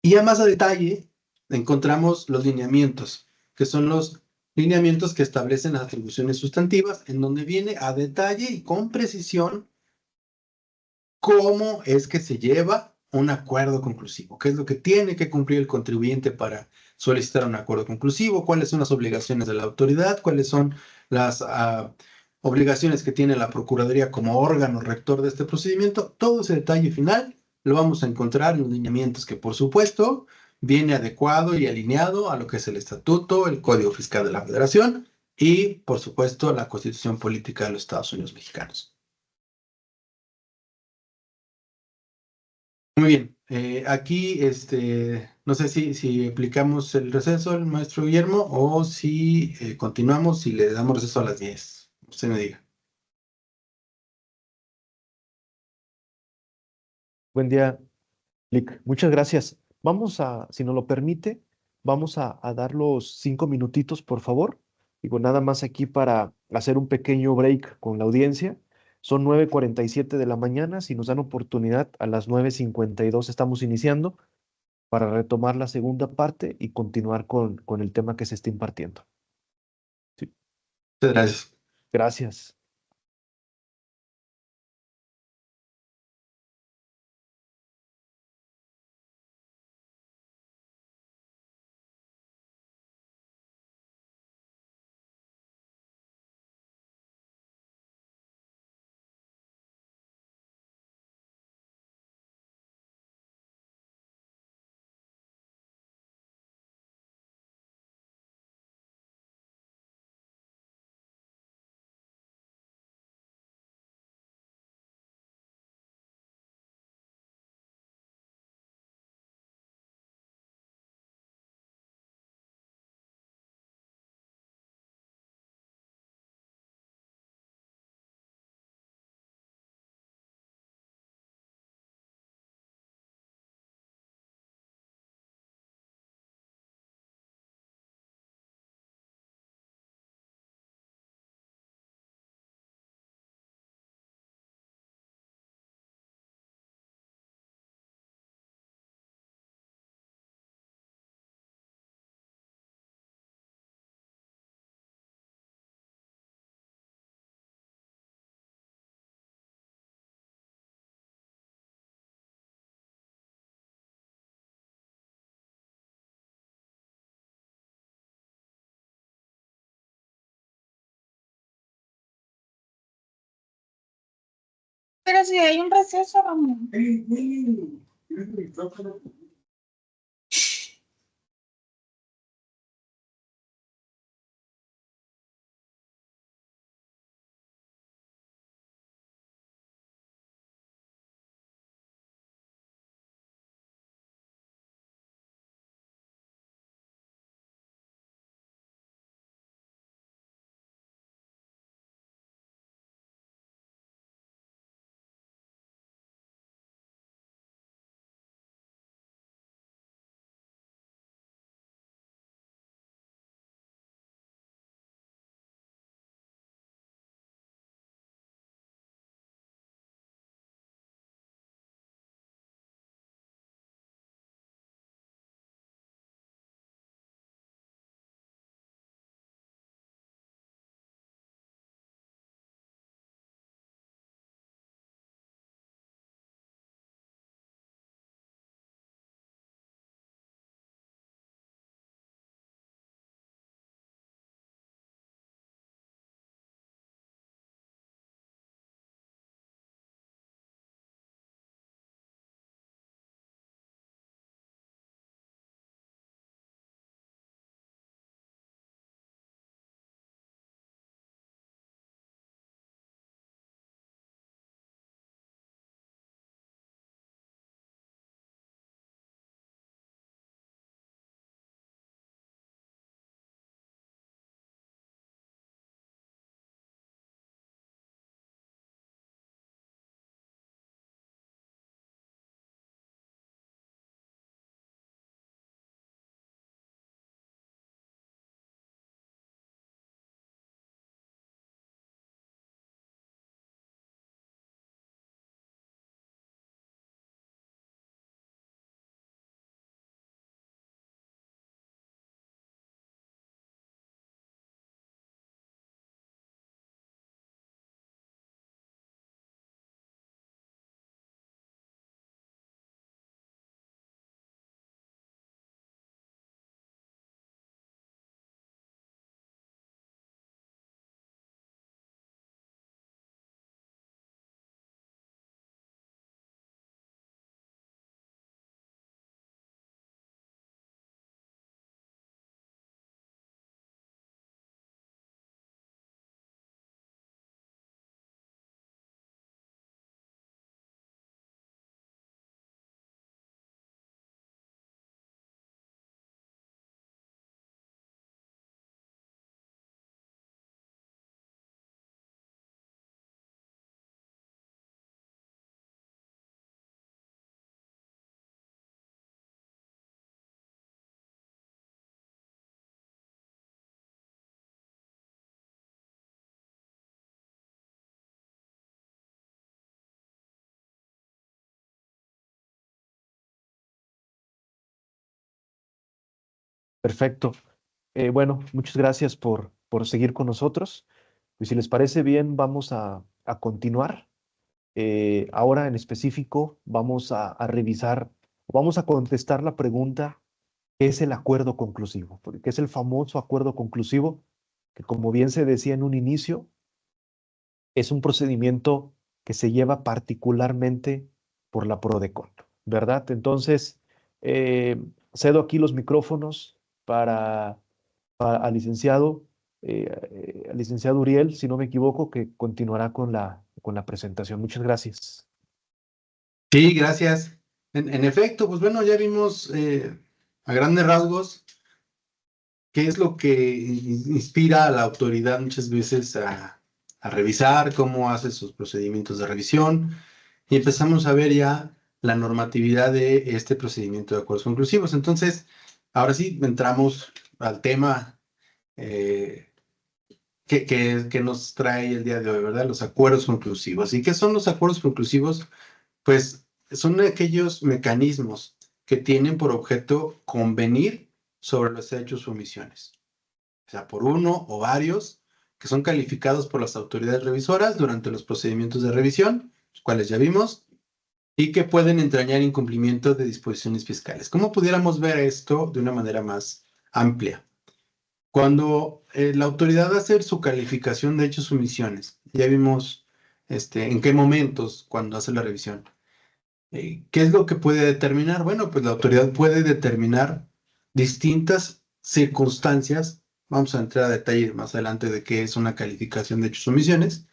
Y ya más a detalle encontramos los lineamientos, que son los lineamientos que establecen las atribuciones sustantivas, en donde viene a detalle y con precisión cómo es que se lleva un acuerdo conclusivo, qué es lo que tiene que cumplir el contribuyente para solicitar un acuerdo conclusivo, cuáles son las obligaciones de la autoridad, cuáles son las obligaciones que tiene la Procuraduría como órgano rector de este procedimiento. Todo ese detalle final lo vamos a encontrar en los lineamientos que, por supuesto, viene adecuado y alineado a lo que es el Estatuto, el Código Fiscal de la Federación y, por supuesto, la Constitución Política de los Estados Unidos Mexicanos. Muy bien, aquí no sé si aplicamos el receso al maestro Guillermo o si continuamos y le damos receso a las 10. Usted me diga. Buen día, Lick. Muchas gracias. Vamos a, si nos lo permite, vamos a dar los 5 minutitos, por favor. Digo, nada más aquí para hacer un pequeño break con la audiencia. Son 9:47 de la mañana. Si nos dan oportunidad, a las 9:52 estamos iniciando para retomar la segunda parte y continuar con el tema que se está impartiendo. Sí, Muchas gracias. gracias. Pero si hay un receso, Ramón. Perfecto. Bueno, muchas gracias por seguir con nosotros. Y si les parece bien, vamos a continuar. Ahora en específico vamos a revisar, vamos a contestar la pregunta, ¿qué es el acuerdo conclusivo? Porque es el famoso acuerdo conclusivo, que como bien se decía en un inicio, es un procedimiento que se lleva particularmente por la PRODECON, ¿verdad? Entonces, cedo aquí los micrófonos para, al licenciado Uriel, si no me equivoco, que continuará con la presentación. Muchas gracias. Sí, gracias. En efecto, pues bueno, ya vimos a grandes rasgos qué es lo que inspira a la autoridad muchas veces a revisar cómo hace sus procedimientos de revisión y empezamos a ver ya la normatividad de este procedimiento de acuerdos conclusivos. Entonces, ahora sí, entramos al tema que nos trae el día de hoy, ¿verdad? Los acuerdos conclusivos. ¿Y qué son los acuerdos conclusivos? Pues son aquellos mecanismos que tienen por objeto convenir sobre los hechos o omisiones, o sea, por uno o varios, que son calificados por las autoridades revisoras durante los procedimientos de revisión, los cuales ya vimos, y que pueden entrañar incumplimiento de disposiciones fiscales. ¿Cómo pudiéramos ver esto de una manera más amplia? Cuando la autoridad hace su calificación de hechos o omisiones, ya vimos en qué momentos cuando hace la revisión. ¿Qué es lo que puede determinar? Bueno, pues la autoridad puede determinar distintas circunstancias. Vamos a entrar a detalle más adelante de qué es una calificación de hechos o omisiones,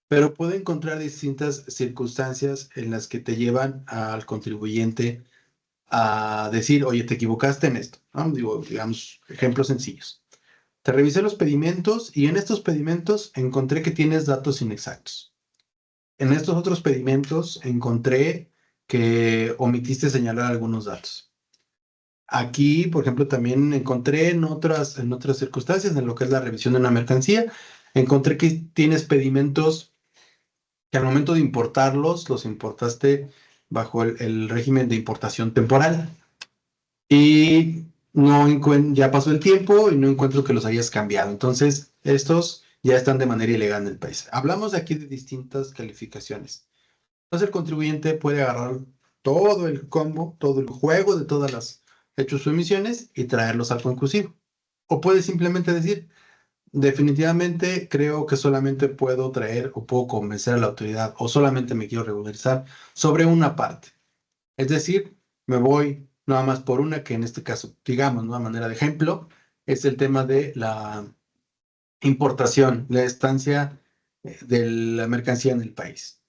pero puede encontrar distintas circunstancias en las que te llevan al contribuyente a decir, oye, te equivocaste en esto, ¿no? Digo, digamos, ejemplos sencillos. Te revisé los pedimentos y en estos pedimentos encontré que tienes datos inexactos. En estos otros pedimentos encontré que omitiste señalar algunos datos. Aquí, por ejemplo, también encontré en otras circunstancias, en lo que es la revisión de una mercancía, encontré que tienes pedimentos que al momento de importarlos, los importaste bajo el régimen de importación temporal. Y ya pasó el tiempo y no encuentro que los hayas cambiado. Entonces, estos ya están de manera ilegal en el país. Hablamos aquí de distintas calificaciones. Entonces, el contribuyente puede agarrar todo el combo, todo el juego de todas las hechos o omisiones y traerlos al conclusivo. O puede simplemente decir, definitivamente creo que solamente puedo traer o puedo convencer a la autoridad o solamente me quiero regularizar sobre una parte. Es decir, me voy nada más por una, que en este caso, digamos, ¿no? A manera de ejemplo, es el tema de la importación, la estancia de la mercancía en el país.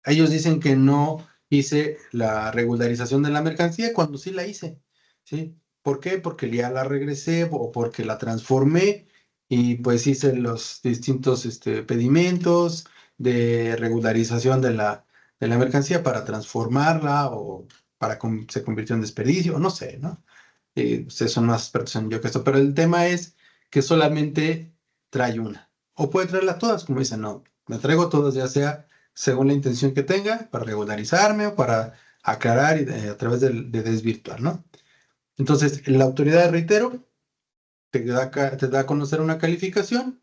Ellos dicen que no hice la regularización de la mercancía cuando sí la hice, ¿sí? ¿Por qué? Porque ya la regresé o porque la transformé y pues hice los distintos pedimentos de regularización de la mercancía para transformarla o para que se convirtió en desperdicio, no sé, ¿no? Ustedes son más expertos en yo que esto, pero el tema es que solamente trae una. O puede traerlas todas, como dicen, no, me traigo todas, ya sea según la intención que tenga, para regularizarme o para aclarar y a través de desvirtuar, ¿no? Entonces, la autoridad, reitero, te da a conocer una calificación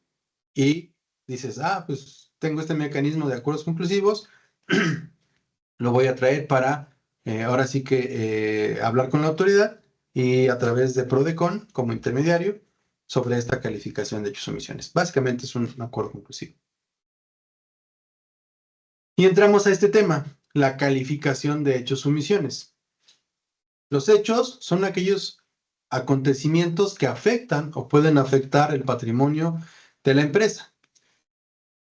y dices, pues tengo este mecanismo de acuerdos conclusivos, lo voy a traer para, ahora sí que hablar con la autoridad y a través de PRODECON como intermediario sobre esta calificación de hechos o omisiones. Básicamente es un acuerdo conclusivo. Y entramos a este tema, la calificación de hechos o omisiones. Los hechos son aquellos acontecimientos que afectan o pueden afectar el patrimonio de la empresa.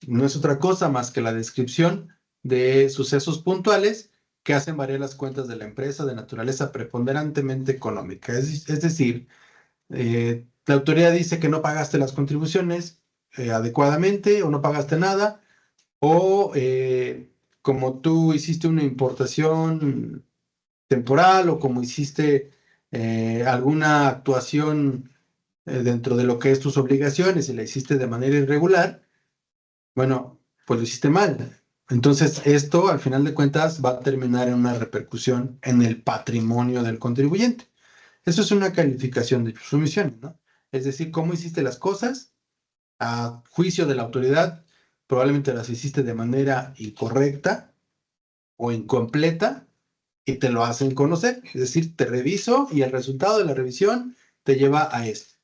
No es otra cosa más que la descripción de sucesos puntuales que hacen variar las cuentas de la empresa de naturaleza preponderantemente económica. Es decir, la autoridad dice que no pagaste las contribuciones adecuadamente o no pagaste nada, o como tú hiciste una importación temporal o como hiciste alguna actuación dentro de lo que es tus obligaciones y la hiciste de manera irregular, bueno, pues lo hiciste mal. Entonces, esto al final de cuentas va a terminar en una repercusión en el patrimonio del contribuyente. Eso es una calificación de hechos o omisiones, ¿no? Es decir, cómo hiciste las cosas a juicio de la autoridad, probablemente las hiciste de manera incorrecta o incompleta y te lo hacen conocer. Es decir, te reviso y el resultado de la revisión te lleva a esto.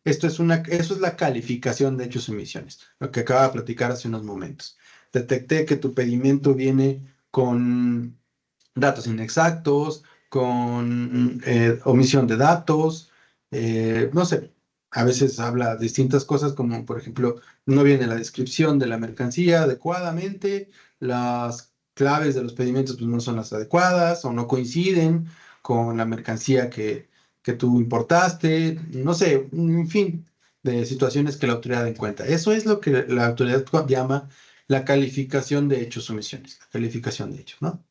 Eso es la calificación de hechos y omisiones, lo que acaba de platicar hace unos momentos. Detecté que tu pedimento viene con datos inexactos, con omisión de datos, no sé, a veces habla de distintas cosas como, por ejemplo, no viene la descripción de la mercancía adecuadamente, las claves de los pedimentos pues, no son las adecuadas o no coinciden con la mercancía que tú importaste, no sé, en fin, de situaciones que la autoridad encuentra. Eso es lo que la autoridad llama la calificación de hechos o omisiones, la calificación de hechos, ¿no?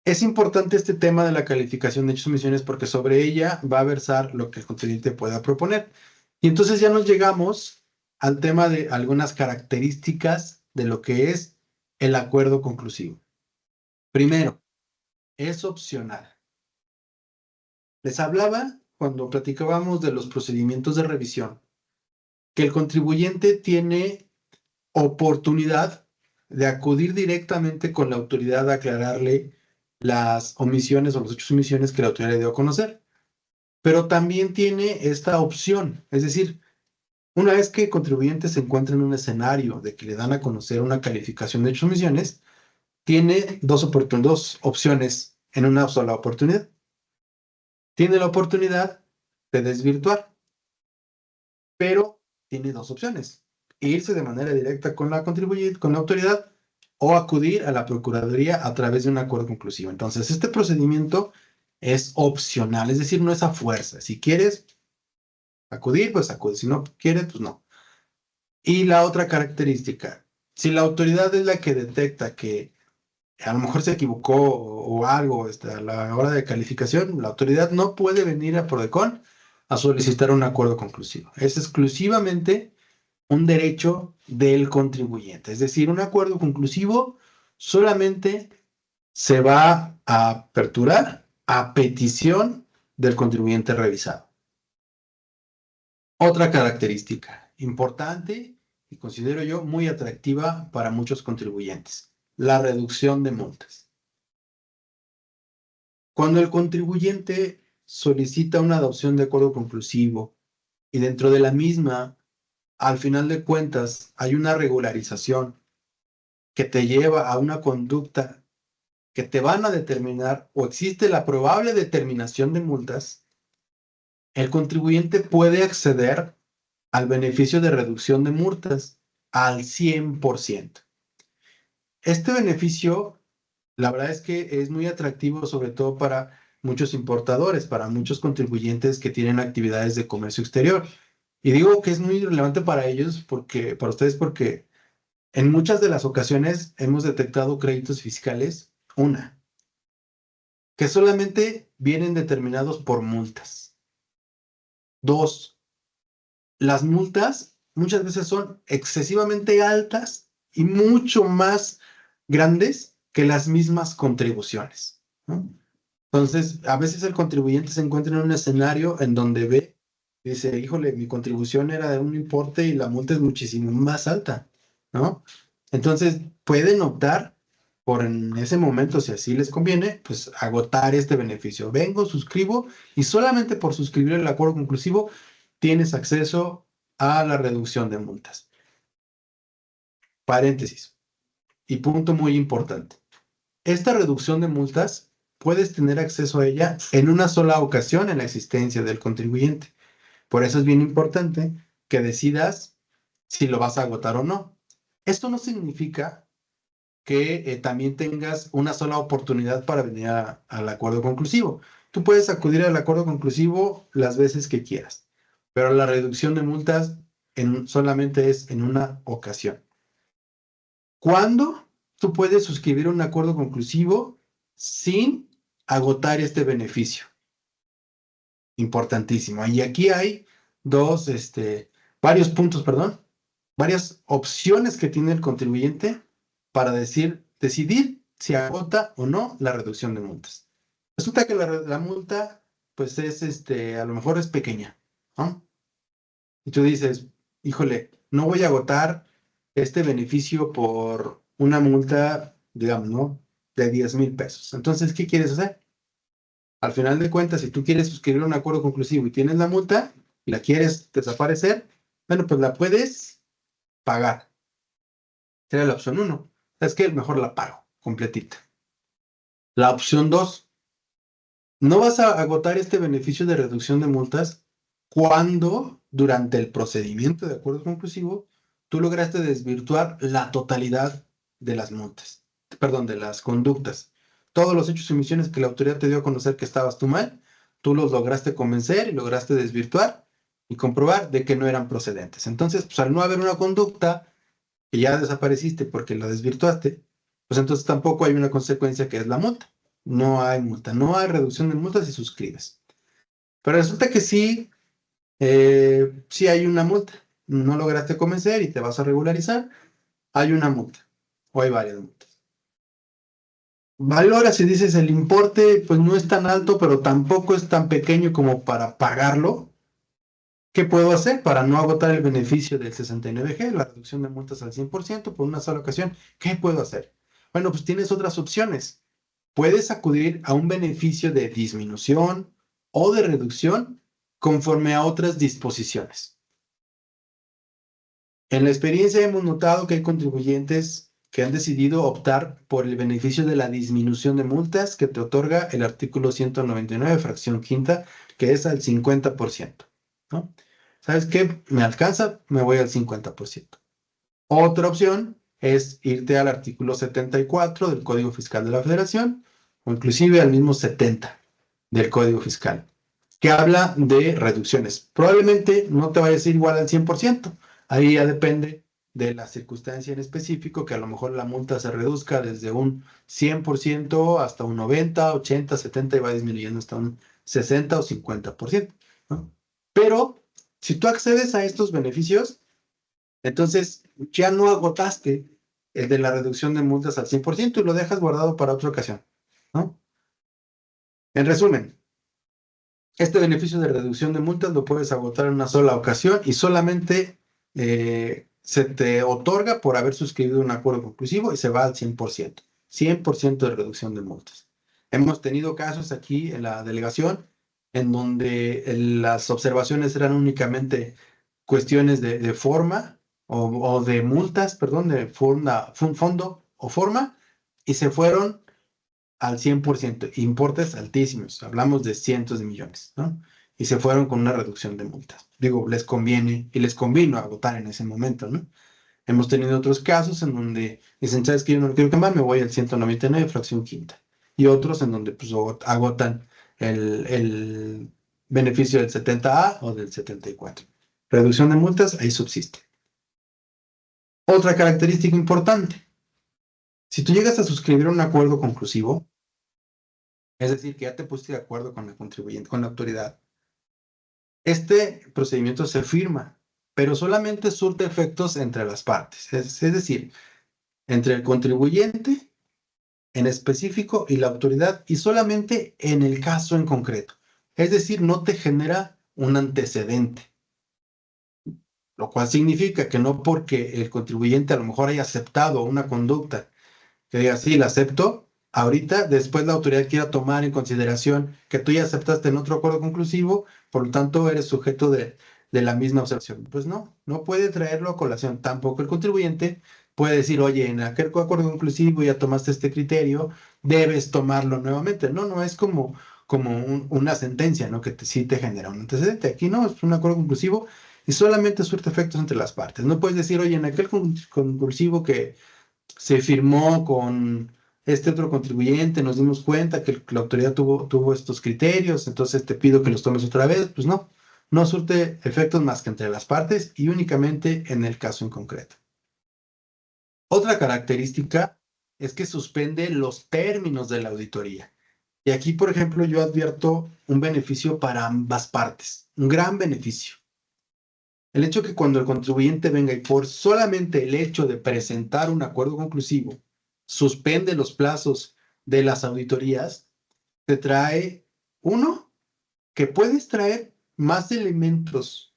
Es importante este tema de la calificación de hechos y omisiones porque sobre ella va a versar lo que el contribuyente pueda proponer. Y entonces ya nos llegamos al tema de algunas características de lo que es el acuerdo conclusivo. Primero, es opcional. Les hablaba cuando platicábamos de los procedimientos de revisión que el contribuyente tiene oportunidad de acudir directamente con la autoridad a aclararle las omisiones o los hechos y omisiones que la autoridad le dio a conocer. Pero también tiene esta opción, es decir, una vez que el contribuyente se encuentra en un escenario de que le dan a conocer una calificación de hechos y omisiones, tiene dos opciones en una sola oportunidad. Tiene la oportunidad de desvirtuar, pero tiene dos opciones: irse de manera directa con la contribuyente, con la autoridad, o acudir a la Procuraduría a través de un acuerdo conclusivo. Entonces, este procedimiento es opcional, es decir, no es a fuerza. Si quieres acudir, pues acude. Si no quieres, pues no. Y la otra característica, si la autoridad es la que detecta que a lo mejor se equivocó o algo a la hora de calificación, la autoridad no puede venir a Prodecon a solicitar un acuerdo conclusivo. Es exclusivamente un derecho del contribuyente. Es decir, un acuerdo conclusivo solamente se va a aperturar a petición del contribuyente revisado. Otra característica importante y considero yo muy atractiva para muchos contribuyentes: la reducción de multas. Cuando el contribuyente solicita una adopción de acuerdo conclusivo y dentro de la misma, al final de cuentas, hay una regularización que te lleva a una conducta que te van a determinar o existe la probable determinación de multas, el contribuyente puede acceder al beneficio de reducción de multas al 100%. Este beneficio, la verdad es que es muy atractivo, sobre todo para muchos importadores, para muchos contribuyentes que tienen actividades de comercio exterior. Y digo que es muy relevante para ellos, para ustedes, porque en muchas de las ocasiones hemos detectado créditos fiscales, que solamente vienen determinados por multas. 2, las multas muchas veces son excesivamente altas y mucho más grandes que las mismas contribuciones, ¿no? Entonces, a veces el contribuyente se encuentra en un escenario en donde ve y dice, híjole, mi contribución era de un importe y la multa es muchísimo más alta, ¿no? Entonces, pueden optar por en ese momento, si así les conviene, pues agotar este beneficio. Vengo, suscribo y solamente por suscribir el acuerdo conclusivo tienes acceso a la reducción de multas. Paréntesis y punto muy importante. Esta reducción de multas puedes tener acceso a ella en una sola ocasión en la existencia del contribuyente. Por eso es bien importante que decidas si lo vas a agotar o no. Esto no significa que también tengas una sola oportunidad para venir al acuerdo conclusivo. Tú puedes acudir al acuerdo conclusivo las veces que quieras, pero la reducción de multas solamente es en una ocasión. ¿Cuándo tú puedes suscribir un acuerdo conclusivo sin agotar este beneficio? Importantísimo. Y aquí hay varios puntos, varias opciones que tiene el contribuyente para decidir si agota o no la reducción de multas. Resulta que la multa, pues es, a lo mejor es pequeña, ¿no? Y tú dices, híjole, no voy a agotar este beneficio por una multa, digamos, ¿no? De 10,000 pesos. Entonces, ¿qué quieres hacer? Al final de cuentas, si tú quieres suscribir un acuerdo conclusivo y tienes la multa y la quieres desaparecer, bueno, pues la puedes pagar. Sería la opción 1. Es que mejor la pago completita. La opción 2, no vas a agotar este beneficio de reducción de multas cuando durante el procedimiento de acuerdo conclusivo tú lograste desvirtuar la totalidad de las multas, perdón, de las conductas. Todos los hechos y omisiones que la autoridad te dio a conocer que estabas tú mal, tú los lograste convencer y lograste desvirtuar y comprobar de que no eran procedentes. Entonces, pues al no haber una conducta que ya desapareciste porque la desvirtuaste, pues entonces tampoco hay una consecuencia que es la multa. No hay multa, no hay reducción de multas si suscribes. Pero resulta que sí, sí hay una multa. No lograste convencer y te vas a regularizar, hay una multa o hay varias multas. Valora, si dices el importe, pues no es tan alto, pero tampoco es tan pequeño como para pagarlo. ¿Qué puedo hacer para no agotar el beneficio del 69G, la reducción de multas al 100% por una sola ocasión? ¿Qué puedo hacer? Bueno, pues tienes otras opciones. Puedes acudir a un beneficio de disminución o de reducción conforme a otras disposiciones. En la experiencia hemos notado que hay contribuyentes que han decidido optar por el beneficio de la disminución de multas que te otorga el artículo 199, fracción quinta, que es al 50%, ¿no? ¿Sabes qué? Me alcanza, me voy al 50%. Otra opción es irte al artículo 74 del Código Fiscal de la Federación o inclusive al mismo 70 del Código Fiscal, que habla de reducciones. Probablemente no te vayas a ir igual al 100%. Ahí ya depende de la circunstancia en específico, que a lo mejor la multa se reduzca desde un 100% hasta un 90, 80, 70 y va disminuyendo hasta un 60 o 50%, ¿no? Pero si tú accedes a estos beneficios, entonces ya no agotaste el de la reducción de multas al 100% y lo dejas guardado para otra ocasión, ¿no? En resumen, este beneficio de reducción de multas lo puedes agotar en una sola ocasión y solamente se te otorga por haber suscrito un acuerdo conclusivo y se va al 100%. 100% de reducción de multas. Hemos tenido casos aquí en la delegación en donde las observaciones eran únicamente cuestiones de forma o de multas, perdón, de fondo o forma, y se fueron al 100%, importes altísimos, hablamos de cientos de millones, ¿no? Y se fueron con una reducción de multas. Digo, les conviene y les convino agotar en ese momento, ¿no? Hemos tenido otros casos en donde dicen, ¿sabes qué? Yo no lo quiero cambiar, me voy al 199, fracción quinta. Y otros en donde pues, agotan el beneficio del 70A o del 74. Reducción de multas, ahí subsiste. Otra característica importante. Si tú llegas a suscribir un acuerdo conclusivo, es decir, que ya te pusiste de acuerdo con la contribuyente, con la autoridad, este procedimiento se firma, pero solamente surte efectos entre las partes. Es decir, entre el contribuyente en específico y la autoridad, y solamente en el caso en concreto. Es decir, no te genera un antecedente, lo cual significa que no porque el contribuyente a lo mejor haya aceptado una conducta que diga, sí, la acepto, ahorita, después la autoridad quiera tomar en consideración que tú ya aceptaste en otro acuerdo conclusivo, por lo tanto eres sujeto de la misma observación. Pues no, no puede traerlo a colación. Tampoco el contribuyente puede decir, oye, en aquel acuerdo conclusivo ya tomaste este criterio, debes tomarlo nuevamente. No, no, es como una sentencia, ¿no? Que sí te genera un antecedente. Aquí no, es un acuerdo conclusivo y solamente surte efectos entre las partes. No puedes decir, oye, en aquel conclusivo que se firmó con este otro contribuyente, nos dimos cuenta que la autoridad tuvo estos criterios, entonces te pido que los tomes otra vez. Pues no, no surte efectos más que entre las partes y únicamente en el caso en concreto. Otra característica es que suspende los términos de la auditoría. Y aquí, por ejemplo, yo advierto un beneficio para ambas partes, un gran beneficio. El hecho que cuando el contribuyente venga y por solamente el hecho de presentar un acuerdo conclusivo suspende los plazos de las auditorías, te trae, uno, que puedes traer más elementos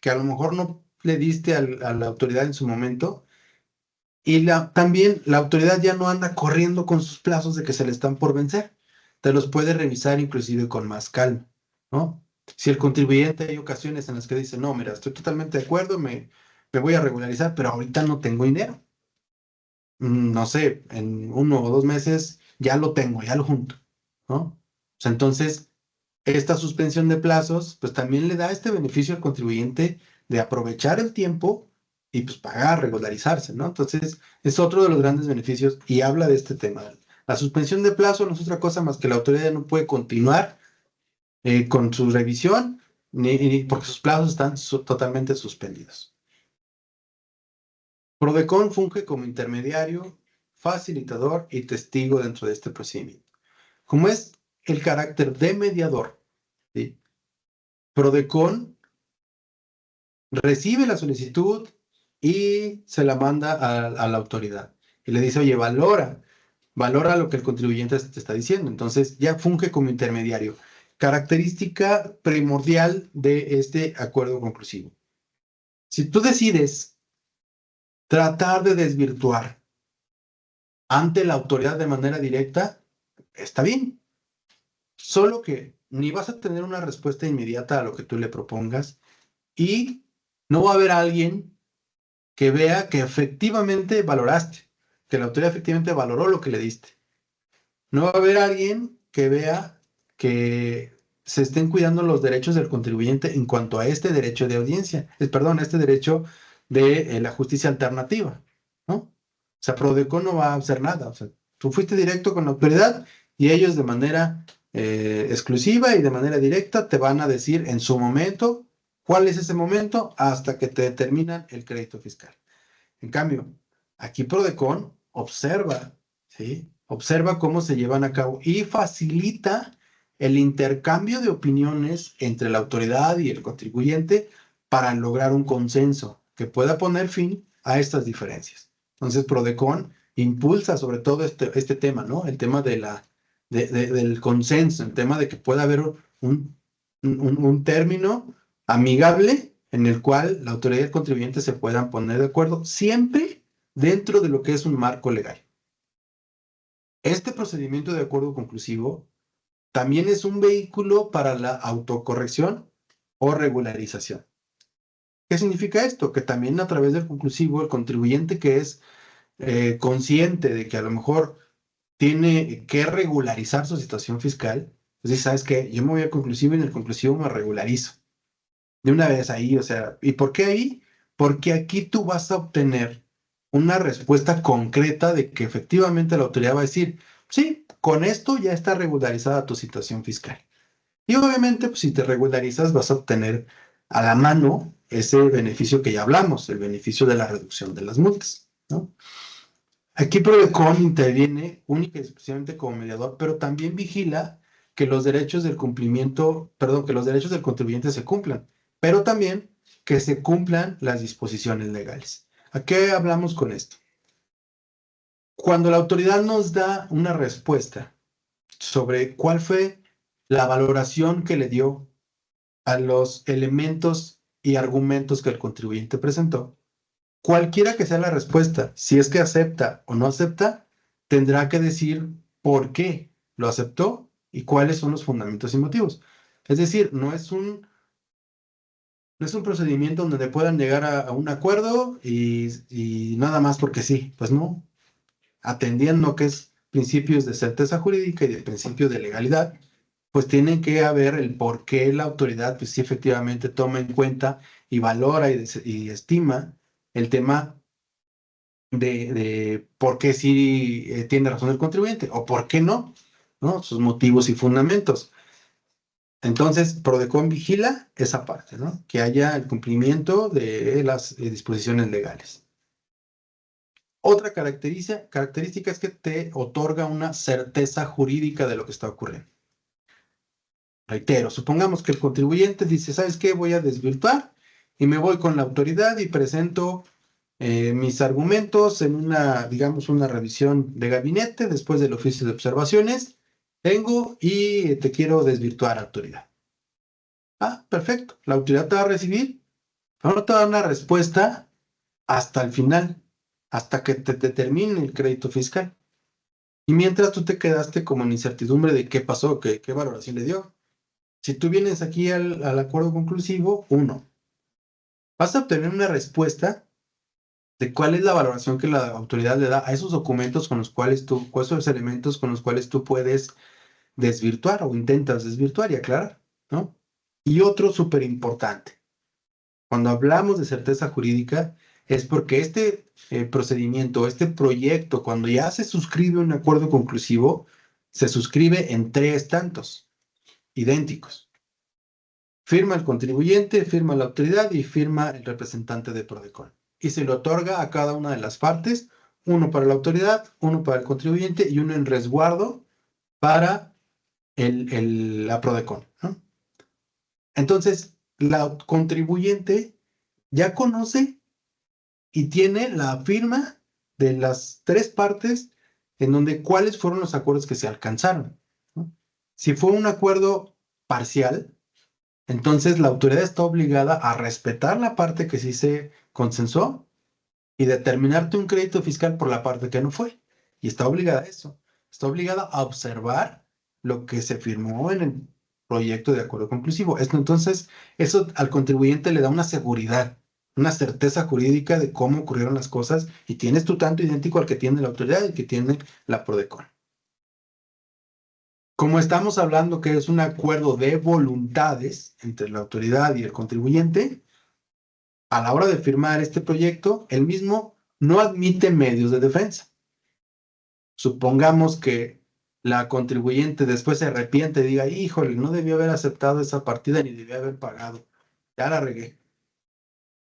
que a lo mejor no le diste a la autoridad en su momento, y también la autoridad ya no anda corriendo con sus plazos de que se le están por vencer. Te los puede revisar inclusive con más calma, ¿no? Si el contribuyente hay ocasiones en las que dice, no, mira, estoy totalmente de acuerdo, me voy a regularizar, pero ahorita no tengo dinero. No sé, en 1 o 2 meses ya lo tengo, ya lo junto, ¿no? O sea, entonces, esta suspensión de plazos, pues también le da este beneficio al contribuyente de aprovechar el tiempo y pues pagar, regularizarse, ¿no? Entonces, es otro de los grandes beneficios y habla de este tema. La suspensión de plazo no es otra cosa más que la autoridad ya no puede continuar con su revisión porque sus plazos están totalmente suspendidos. Prodecon funge como intermediario, facilitador y testigo dentro de este procedimiento. Como es el carácter de mediador, ¿sí? Prodecon recibe la solicitud y se la manda a la autoridad. Y le dice, oye, valora lo que el contribuyente te está diciendo. Entonces ya funge como intermediario. Característica primordial de este acuerdo conclusivo. Si tú decides tratar de desvirtuar ante la autoridad de manera directa, está bien. Solo que ni vas a tener una respuesta inmediata a lo que tú le propongas y no va a haber alguien que vea que efectivamente valoraste, que la autoridad efectivamente valoró lo que le diste. No va a haber alguien que vea que se estén cuidando los derechos del contribuyente en cuanto a este derecho de audiencia, perdón, a este derecho de la justicia alternativa, ¿no? O sea, Prodecon no va a hacer nada. O sea, tú fuiste directo con la autoridad y ellos de manera exclusiva y de manera directa te van a decir en su momento cuál es ese momento hasta que te determinan el crédito fiscal. En cambio, aquí Prodecon observa, ¿sí? Observa cómo se llevan a cabo y facilita el intercambio de opiniones entre la autoridad y el contribuyente para lograr un consenso que pueda poner fin a estas diferencias. Entonces, Prodecon impulsa sobre todo este tema, ¿no? El tema del consenso, el tema de que pueda haber un término amigable en el cual la autoridad y el contribuyente se puedan poner de acuerdo, siempre dentro de lo que es un marco legal. Este procedimiento de acuerdo conclusivo también es un vehículo para la autocorrección o regularización. ¿Qué significa esto? Que también a través del conclusivo, el contribuyente que es consciente de que a lo mejor tiene que regularizar su situación fiscal, pues dice, ¿sabes qué? Yo me voy a conclusivo y en el conclusivo me regularizo. De una vez ahí, o sea, ¿y por qué ahí? Porque aquí tú vas a obtener una respuesta concreta de que efectivamente la autoridad va a decir, sí, con esto ya está regularizada tu situación fiscal. Y obviamente, pues si te regularizas, vas a obtener a la mano ese beneficio que ya hablamos, el beneficio de la reducción de las multas, ¿no? Aquí Prodecon interviene única y exclusivamente como mediador, pero también vigila que los derechos del cumplimiento, perdón, que los derechos del contribuyente se cumplan, pero también que se cumplan las disposiciones legales. ¿A qué hablamos con esto? Cuando la autoridad nos da una respuesta sobre cuál fue la valoración que le dio a los elementos y argumentos que el contribuyente presentó, cualquiera que sea la respuesta, si es que acepta o no acepta, tendrá que decir por qué lo aceptó y cuáles son los fundamentos y motivos. Es decir, no es un procedimiento donde puedan llegar a un acuerdo y nada más porque sí. Pues no, atendiendo que es principios de certeza jurídica y de principios de legalidad, pues tienen que haber el por qué la autoridad, pues sí efectivamente toma en cuenta y valora y estima el tema de por qué sí tiene razón el contribuyente o por qué no, ¿no? Sus motivos y fundamentos. Entonces, Prodecon vigila esa parte, ¿no? Que haya el cumplimiento de las disposiciones legales. Otra característica es que te otorga una certeza jurídica de lo que está ocurriendo. Reitero, supongamos que el contribuyente dice, ¿sabes qué? Voy a desvirtuar y me voy con la autoridad y presento mis argumentos en digamos, una revisión de gabinete después del oficio de observaciones Tengo y te quiero desvirtuar, autoridad. Ah, perfecto. La autoridad te va a recibir, pero no te va a dar una respuesta hasta el final, hasta que te determine el crédito fiscal. Y mientras tú te quedaste como en incertidumbre de qué pasó, qué valoración le dio. Si tú vienes aquí al acuerdo conclusivo, vas a obtener una respuesta de cuál es la valoración que la autoridad le da a esos documentos con los cuales cuáles son los elementos con los cuales tú puedes desvirtuar o intentas desvirtuar y aclarar, ¿no? Y otro súper importante, cuando hablamos de certeza jurídica, es porque este procedimiento, este proyecto, cuando ya se suscribe un acuerdo conclusivo, se suscribe en 3 tantos idénticos. Firma el contribuyente, firma la autoridad y firma el representante de Prodecon. Y se le otorga a cada una de las partes, uno para la autoridad, uno para el contribuyente y uno en resguardo para la Prodecon, ¿no? Entonces, la contribuyente ya conoce y tiene la firma de las 3 partes en donde cuáles fueron los acuerdos que se alcanzaron, ¿no? Si fue un acuerdo parcial, entonces la autoridad está obligada a respetar la parte que sí se consensó y determinarte un crédito fiscal por la parte que no fue. Y está obligada a eso. Está obligada a observar lo que se firmó en el proyecto de acuerdo conclusivo. Entonces, eso al contribuyente le da una seguridad, una certeza jurídica de cómo ocurrieron las cosas y tienes tu tanto idéntico al que tiene la autoridad y que tiene la Prodecon. Como estamos hablando que es un acuerdo de voluntades entre la autoridad y el contribuyente, a la hora de firmar este proyecto, el mismo no admite medios de defensa. Supongamos que la contribuyente después se arrepiente y diga, híjole, no debió haber aceptado esa partida ni debió haber pagado. Ya la regué.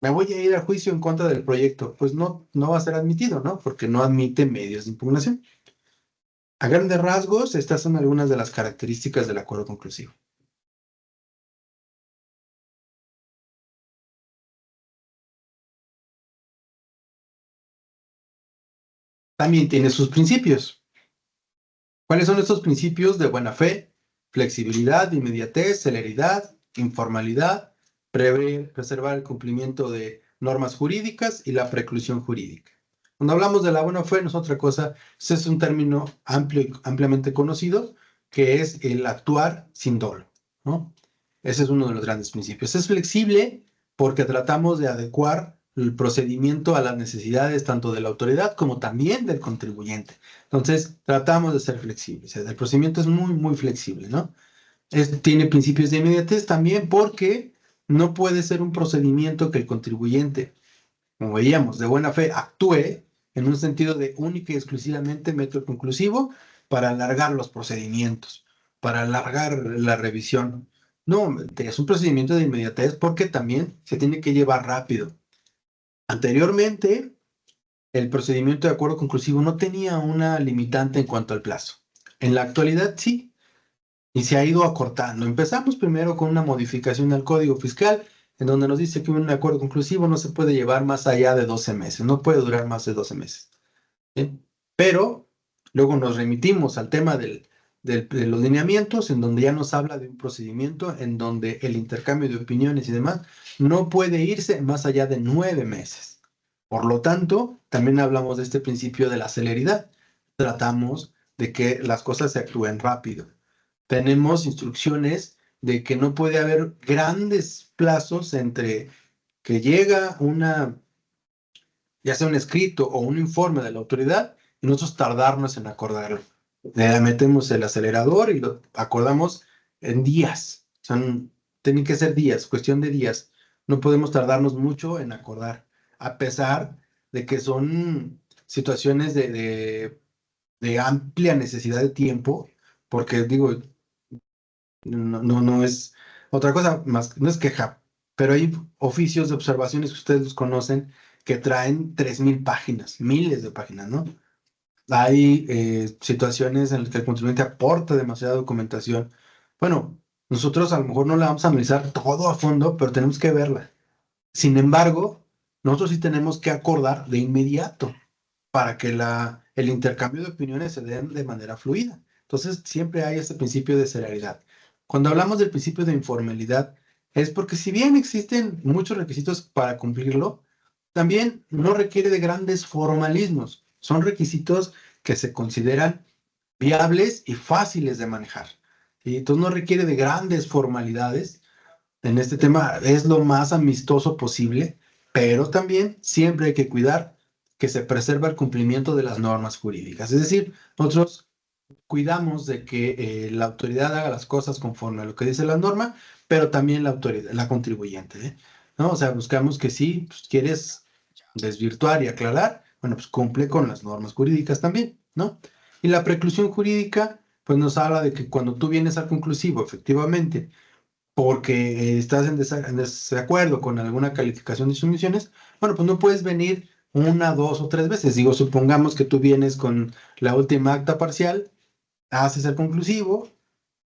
Me voy a ir a juicio en contra del proyecto. Pues no va a ser admitido, ¿no? Porque no admite medios de impugnación. A grandes rasgos, estas son algunas de las características del acuerdo conclusivo. También tiene sus principios. ¿Cuáles son estos principios? De buena fe, flexibilidad, inmediatez, celeridad, informalidad, preservar el cumplimiento de normas jurídicas y la preclusión jurídica. Cuando hablamos de la buena fe no es otra cosa, ese es un término ampliamente conocido, que es el actuar sin dolo, ¿no? Ese es uno de los grandes principios. Es flexible porque tratamos de adecuar el procedimiento a las necesidades tanto de la autoridad como también del contribuyente. Entonces, tratamos de ser flexibles. El procedimiento es muy flexible, ¿no? Tiene principios de inmediatez también porque no puede ser un procedimiento que el contribuyente, como veíamos, de buena fe, actúe en un sentido de única y exclusivamente método conclusivo para alargar los procedimientos, para alargar la revisión. No, es un procedimiento de inmediatez porque también se tiene que llevar rápido. Anteriormente, el procedimiento de acuerdo conclusivo no tenía una limitante en cuanto al plazo. En la actualidad sí, y se ha ido acortando. Empezamos primero con una modificación al Código Fiscal, en donde nos dice que un acuerdo conclusivo no se puede llevar más allá de 12 meses, no puede durar más de 12 meses. ¿Sí? Pero luego nos remitimos al tema de los lineamientos, en donde ya nos habla de un procedimiento en donde el intercambio de opiniones y demás no puede irse más allá de 9 meses. Por lo tanto, también hablamos de este principio de la celeridad. Tratamos de que las cosas se actúen rápido. Tenemos instrucciones de que no puede haber grandes plazos entre que llega ya sea un escrito o un informe de la autoridad, y nosotros tardarnos en acordarlo. Le metemos el acelerador y lo acordamos en días. Tienen que ser días, cuestión de días. No podemos tardarnos mucho en acordar, a pesar de que son situaciones de amplia necesidad de tiempo, porque digo, no es otra cosa más, no es queja, pero hay oficios de observaciones que ustedes los conocen que traen 3,000 páginas, miles de páginas, ¿no? Hay situaciones en las que el contribuyente aporta demasiada documentación. Bueno, nosotros a lo mejor no la vamos a analizar todo a fondo, pero tenemos que verla. Sin embargo, nosotros sí tenemos que acordar de inmediato para que el intercambio de opiniones se den de manera fluida. Entonces, siempre hay este principio de celeridad. Cuando hablamos del principio de informalidad, es porque si bien existen muchos requisitos para cumplirlo, también no requiere de grandes formalismos. Son requisitos que se consideran viables y fáciles de manejar. Y entonces no requiere de grandes formalidades. En este tema es lo más amistoso posible, pero también siempre hay que cuidar que se preserva el cumplimiento de las normas jurídicas. Es decir, nosotros cuidamos de que la autoridad haga las cosas conforme a lo que dice la norma, pero también la autoridad, la contribuyente, ¿eh? ¿No? O sea, buscamos que si pues, quieres desvirtuar y aclarar, bueno, pues cumple con las normas jurídicas también, ¿no? Y la preclusión jurídica, pues nos habla de que cuando tú vienes al conclusivo, efectivamente, porque estás en desacuerdo con alguna calificación de sumisiones, bueno, pues no puedes venir una, dos o tres veces. Digo, supongamos que tú vienes con la última acta parcial, haces el conclusivo,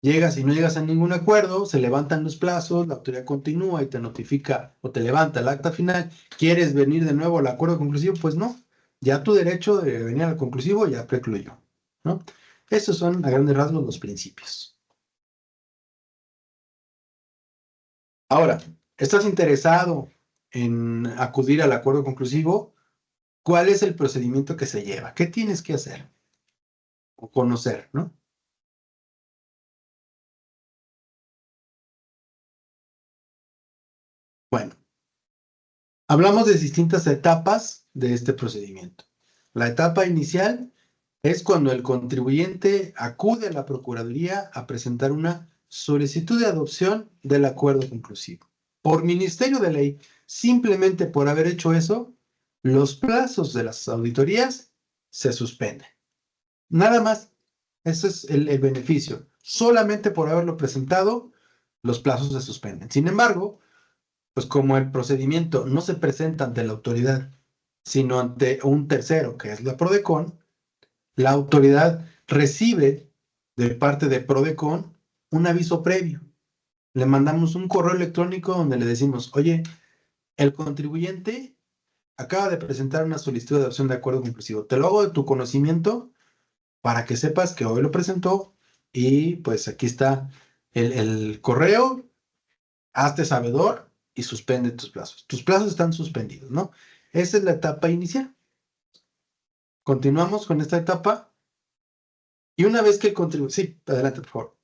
llegas y no llegas a ningún acuerdo, se levantan los plazos, la autoridad continúa y te notifica o te levanta el acta final. ¿Quieres venir de nuevo al acuerdo conclusivo? Pues no, ya tu derecho de venir al conclusivo ya precluyó, ¿no? Estos son a grandes rasgos los principios. Ahora, ¿estás interesado en acudir al acuerdo conclusivo? ¿Cuál es el procedimiento que se lleva? ¿Qué tienes que hacer o conocer, ¿no? Bueno, hablamos de distintas etapas de este procedimiento. La etapa inicial es cuando el contribuyente acude a la Procuraduría a presentar una solicitud de adopción del acuerdo conclusivo. Por ministerio de ley, simplemente por haber hecho eso, los plazos de las auditorías se suspenden. Nada más, ese es el beneficio. Solamente por haberlo presentado, los plazos se suspenden. Sin embargo, pues como el procedimiento no se presenta ante la autoridad, sino ante un tercero, que es la PRODECON, la autoridad recibe de parte de PRODECON un aviso previo. Le mandamos un correo electrónico donde le decimos, oye, el contribuyente acaba de presentar una solicitud de adopción de acuerdo conclusivo. Te lo hago de tu conocimiento para que sepas que hoy lo presentó y pues aquí está el correo, hazte sabedor y suspende tus plazos. Tus plazos están suspendidos, ¿no? Esa es la etapa inicial. Continuamos con esta etapa y una vez que el contribuyente... Sí, adelante, por favor.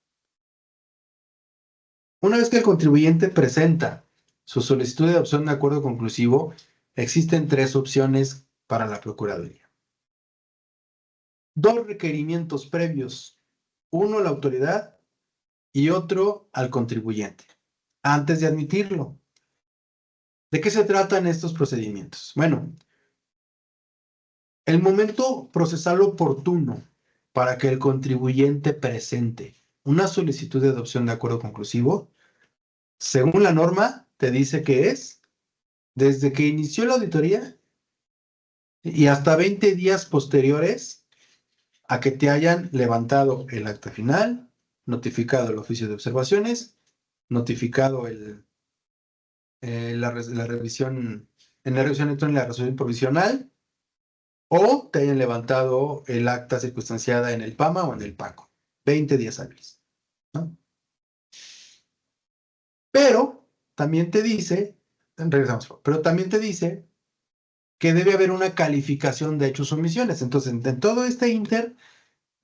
Una vez que el contribuyente presenta su solicitud de adopción de acuerdo conclusivo, existen tres opciones para la Procuraduría. Dos requerimientos previos, uno a la autoridad y otro al contribuyente, antes de admitirlo. ¿De qué se tratan estos procedimientos? Bueno, el momento procesal oportuno para que el contribuyente presente una solicitud de adopción de acuerdo conclusivo, según la norma, te dice que es desde que inició la auditoría y hasta 20 días posteriores a que te hayan levantado el acta final, notificado el oficio de observaciones, notificado la revisión, en la revisión electrónica, la resolución provisional, o te hayan levantado el acta circunstanciada en el PAMA o en el PACO. 20 días hábiles, ¿no? Pero también te dice, regresamos, pero también te dice que debe haber una calificación de hechos o omisiones. Entonces, en todo este inter,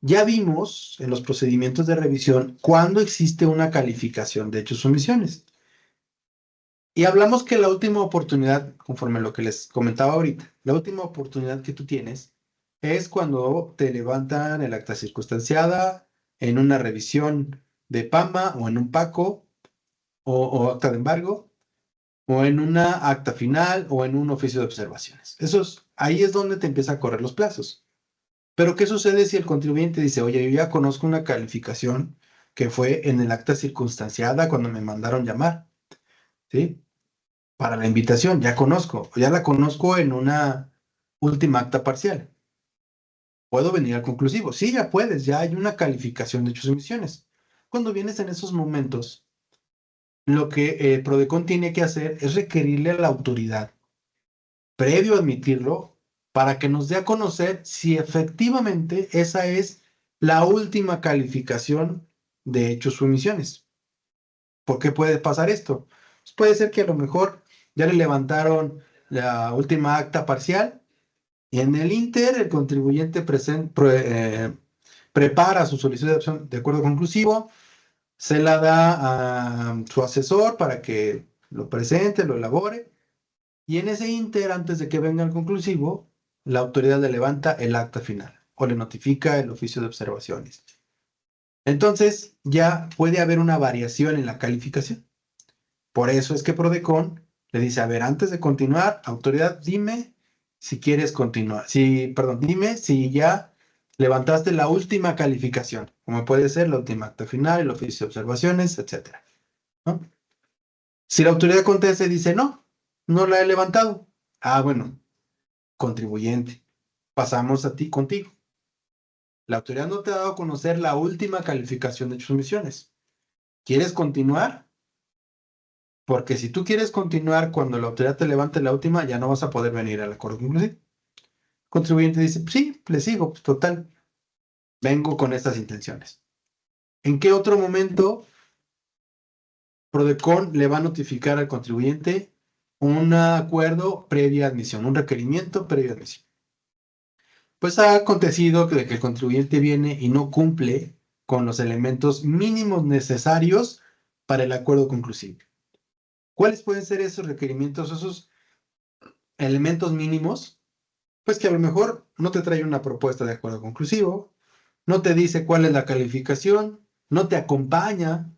ya vimos en los procedimientos de revisión cuándo existe una calificación de hechos o omisiones. Y hablamos que la última oportunidad, conforme a lo que les comentaba ahorita, la última oportunidad que tú tienes es cuando te levantan el acta circunstanciada en una revisión de PAMA o en un PACO o acta de embargo o en una acta final o en un oficio de observaciones. Ahí es donde te empieza a correr los plazos. Pero ¿qué sucede si el contribuyente dice, oye, yo ya conozco una calificación que fue en el acta circunstanciada cuando me mandaron llamar? ¿Sí? Para la invitación, ya la conozco en una última acta parcial. ¿Puedo venir al conclusivo? Sí, ya puedes, ya hay una calificación de hechos y omisiones. Cuando vienes en esos momentos, lo que el PRODECON tiene que hacer es requerirle a la autoridad, previo a admitirlo, para que nos dé a conocer si efectivamente esa es la última calificación de hechos o omisiones. ¿Por qué puede pasar esto? Pues puede ser que a lo mejor ya le levantaron la última acta parcial y en el Inter el contribuyente prepara su solicitud de adopción de acuerdo conclusivo, se la da a su asesor para que lo presente, lo elabore, y en ese Inter, antes de que venga el conclusivo, la autoridad le levanta el acta final o le notifica el oficio de observaciones. Entonces, ya puede haber una variación en la calificación. Por eso es que Prodecon le dice, a ver, antes de continuar, autoridad, dime si quieres continuar. Dime si ya levantaste la última calificación, como puede ser la última acta final, el oficio de observaciones, etc. ¿No? Si la autoridad contesta y dice, no, no la he levantado. Ah, bueno, contribuyente, pasamos a ti contigo. La autoridad no te ha dado a conocer la última calificación de tus omisiones. ¿Quieres continuar? Porque si tú quieres continuar cuando la autoridad te levante la última, ya no vas a poder venir al acuerdo conclusivo. El contribuyente dice, sí, le sigo, pues total, vengo con estas intenciones. ¿En qué otro momento Prodecon le va a notificar al contribuyente un acuerdo previa admisión, un requerimiento previa admisión? Pues ha acontecido que el contribuyente viene y no cumple con los elementos mínimos necesarios para el acuerdo conclusivo. ¿Cuáles pueden ser esos requerimientos, esos elementos mínimos? Pues que a lo mejor no te trae una propuesta de acuerdo conclusivo, no te dice cuál es la calificación, no te acompaña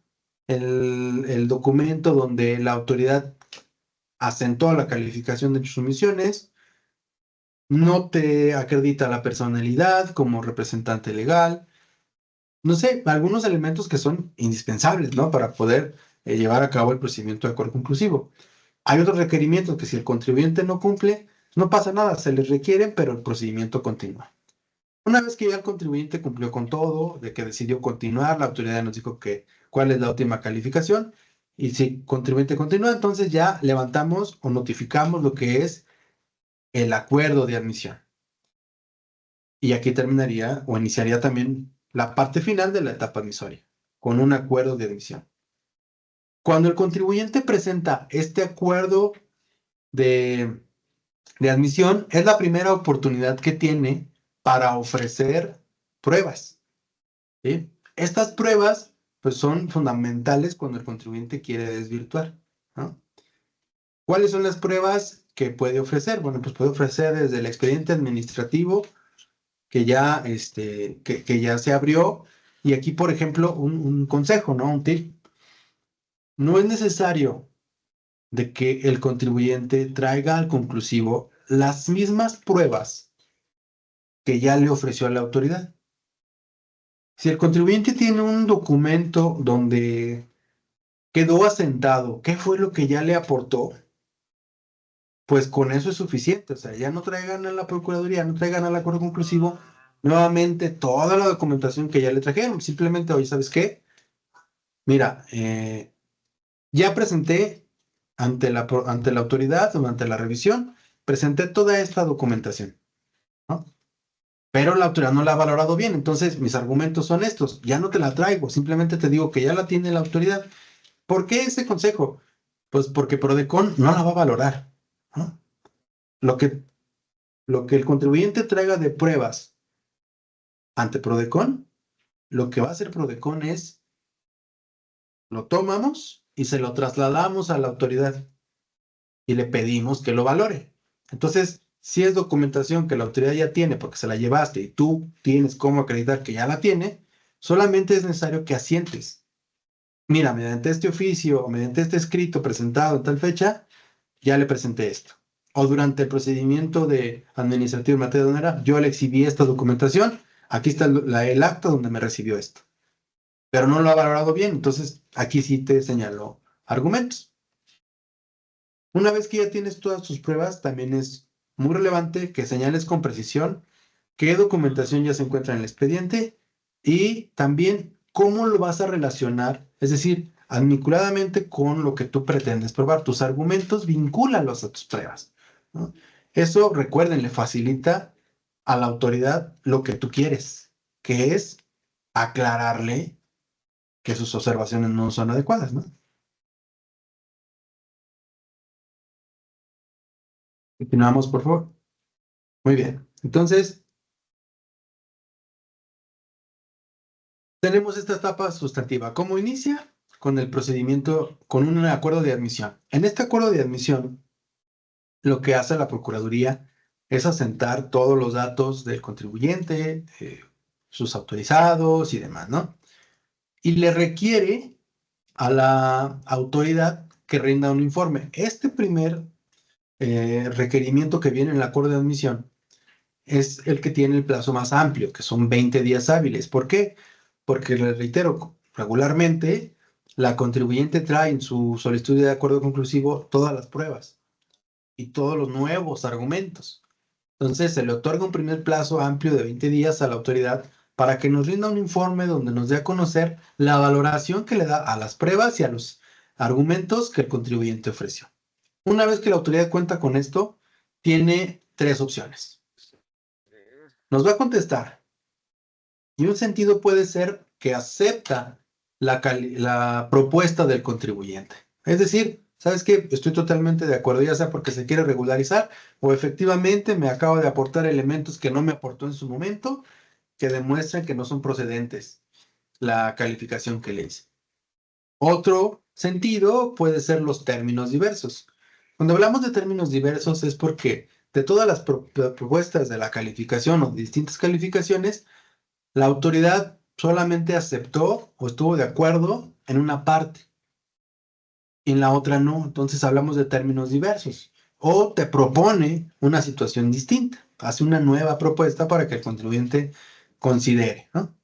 el documento donde la autoridad asentó la calificación de tus omisiones, no te acredita la personalidad como representante legal, no sé, algunos elementos que son indispensables, ¿no? Para poder llevar a cabo el procedimiento de acuerdo conclusivo. Hay otros requerimientos que si el contribuyente no cumple, no pasa nada, se les requieren, pero el procedimiento continúa. Una vez que ya el contribuyente cumplió con todo, de que decidió continuar, la autoridad nos dijo que cuál es la última calificación, y si el contribuyente continúa, entonces ya levantamos o notificamos lo que es el acuerdo de admisión. Y aquí terminaría o iniciaría también la parte final de la etapa admisoria, con un acuerdo de admisión. Cuando el contribuyente presenta este acuerdo de admisión, es la primera oportunidad que tiene para ofrecer pruebas, ¿sí? Estas pruebas pues, son fundamentales cuando el contribuyente quiere desvirtuar, ¿no? ¿Cuáles son las pruebas que puede ofrecer? Bueno, pues puede ofrecer desde el expediente administrativo que ya, que ya se abrió. Y aquí, por ejemplo, un consejo, ¿no? Un tip. No es necesario de que el contribuyente traiga al conclusivo las mismas pruebas que ya le ofreció a la autoridad. Si el contribuyente tiene un documento donde quedó asentado qué fue lo que ya le aportó, pues con eso es suficiente. O sea, ya no traigan a la Procuraduría, no traigan al acuerdo conclusivo nuevamente toda la documentación que ya le trajeron. Simplemente, oye, ¿sabes qué? Mira, ya presenté ante la autoridad, durante la revisión, presenté toda esta documentación, ¿no? Pero la autoridad no la ha valorado bien, entonces mis argumentos son estos, ya no te la traigo, simplemente te digo que ya la tiene la autoridad. ¿Por qué ese consejo? Pues porque Prodecon no la va a valorar, ¿no? Lo que el contribuyente traiga de pruebas ante Prodecon, lo que va a hacer Prodecon es, lo tomamos y se lo trasladamos a la autoridad y le pedimos que lo valore. Entonces, si es documentación que la autoridad ya tiene porque se la llevaste y tú tienes cómo acreditar que ya la tiene, solamente es necesario que asientes. Mira, mediante este oficio o mediante este escrito presentado en tal fecha, ya le presenté esto. O durante el procedimiento de administrativo en materia aduanera, yo le exhibí esta documentación, aquí está el acta donde me recibió esto. Pero no lo ha valorado bien, entonces aquí sí te señaló argumentos. Una vez que ya tienes todas tus pruebas, también es muy relevante que señales con precisión qué documentación ya se encuentra en el expediente y también cómo lo vas a relacionar, es decir, vinculadamente con lo que tú pretendes probar. Tus argumentos, vincúlalos a tus pruebas, ¿no? Eso, recuerden, le facilita a la autoridad lo que tú quieres, que es aclararle que sus observaciones no son adecuadas, ¿no? Continuamos, por favor. Muy bien. Entonces, tenemos esta etapa sustantiva. ¿Cómo inicia? Con el procedimiento, con un acuerdo de admisión. En este acuerdo de admisión, lo que hace la Procuraduría es asentar todos los datos del contribuyente, sus autorizados y demás, ¿no? Y le requiere a la autoridad que rinda un informe. Este primer requerimiento que viene en el acuerdo de admisión es el que tiene el plazo más amplio, que son 20 días hábiles. ¿Por qué? Porque, le reitero, regularmente la contribuyente trae en su solicitud de acuerdo conclusivo todas las pruebas y todos los nuevos argumentos. Entonces, se le otorga un primer plazo amplio de 20 días a la autoridad para que nos rinda un informe donde nos dé a conocer la valoración que le da a las pruebas y a los argumentos que el contribuyente ofreció. Una vez que la autoridad cuenta con esto, tiene tres opciones. Nos va a contestar. Y un sentido puede ser que acepta la propuesta del contribuyente. Es decir, ¿sabes qué? Estoy totalmente de acuerdo, ya sea porque se quiere regularizar o efectivamente me acabo de aportar elementos que no me aportó en su momento, que demuestran que no son procedentes la calificación que le hice. Otro sentido puede ser los términos diversos. Cuando hablamos de términos diversos es porque de todas las propuestas de la calificación o de distintas calificaciones, la autoridad solamente aceptó o estuvo de acuerdo en una parte y en la otra no. Entonces hablamos de términos diversos. O te propone una situación distinta. Hace una nueva propuesta para que el contribuyente considere, ¿no?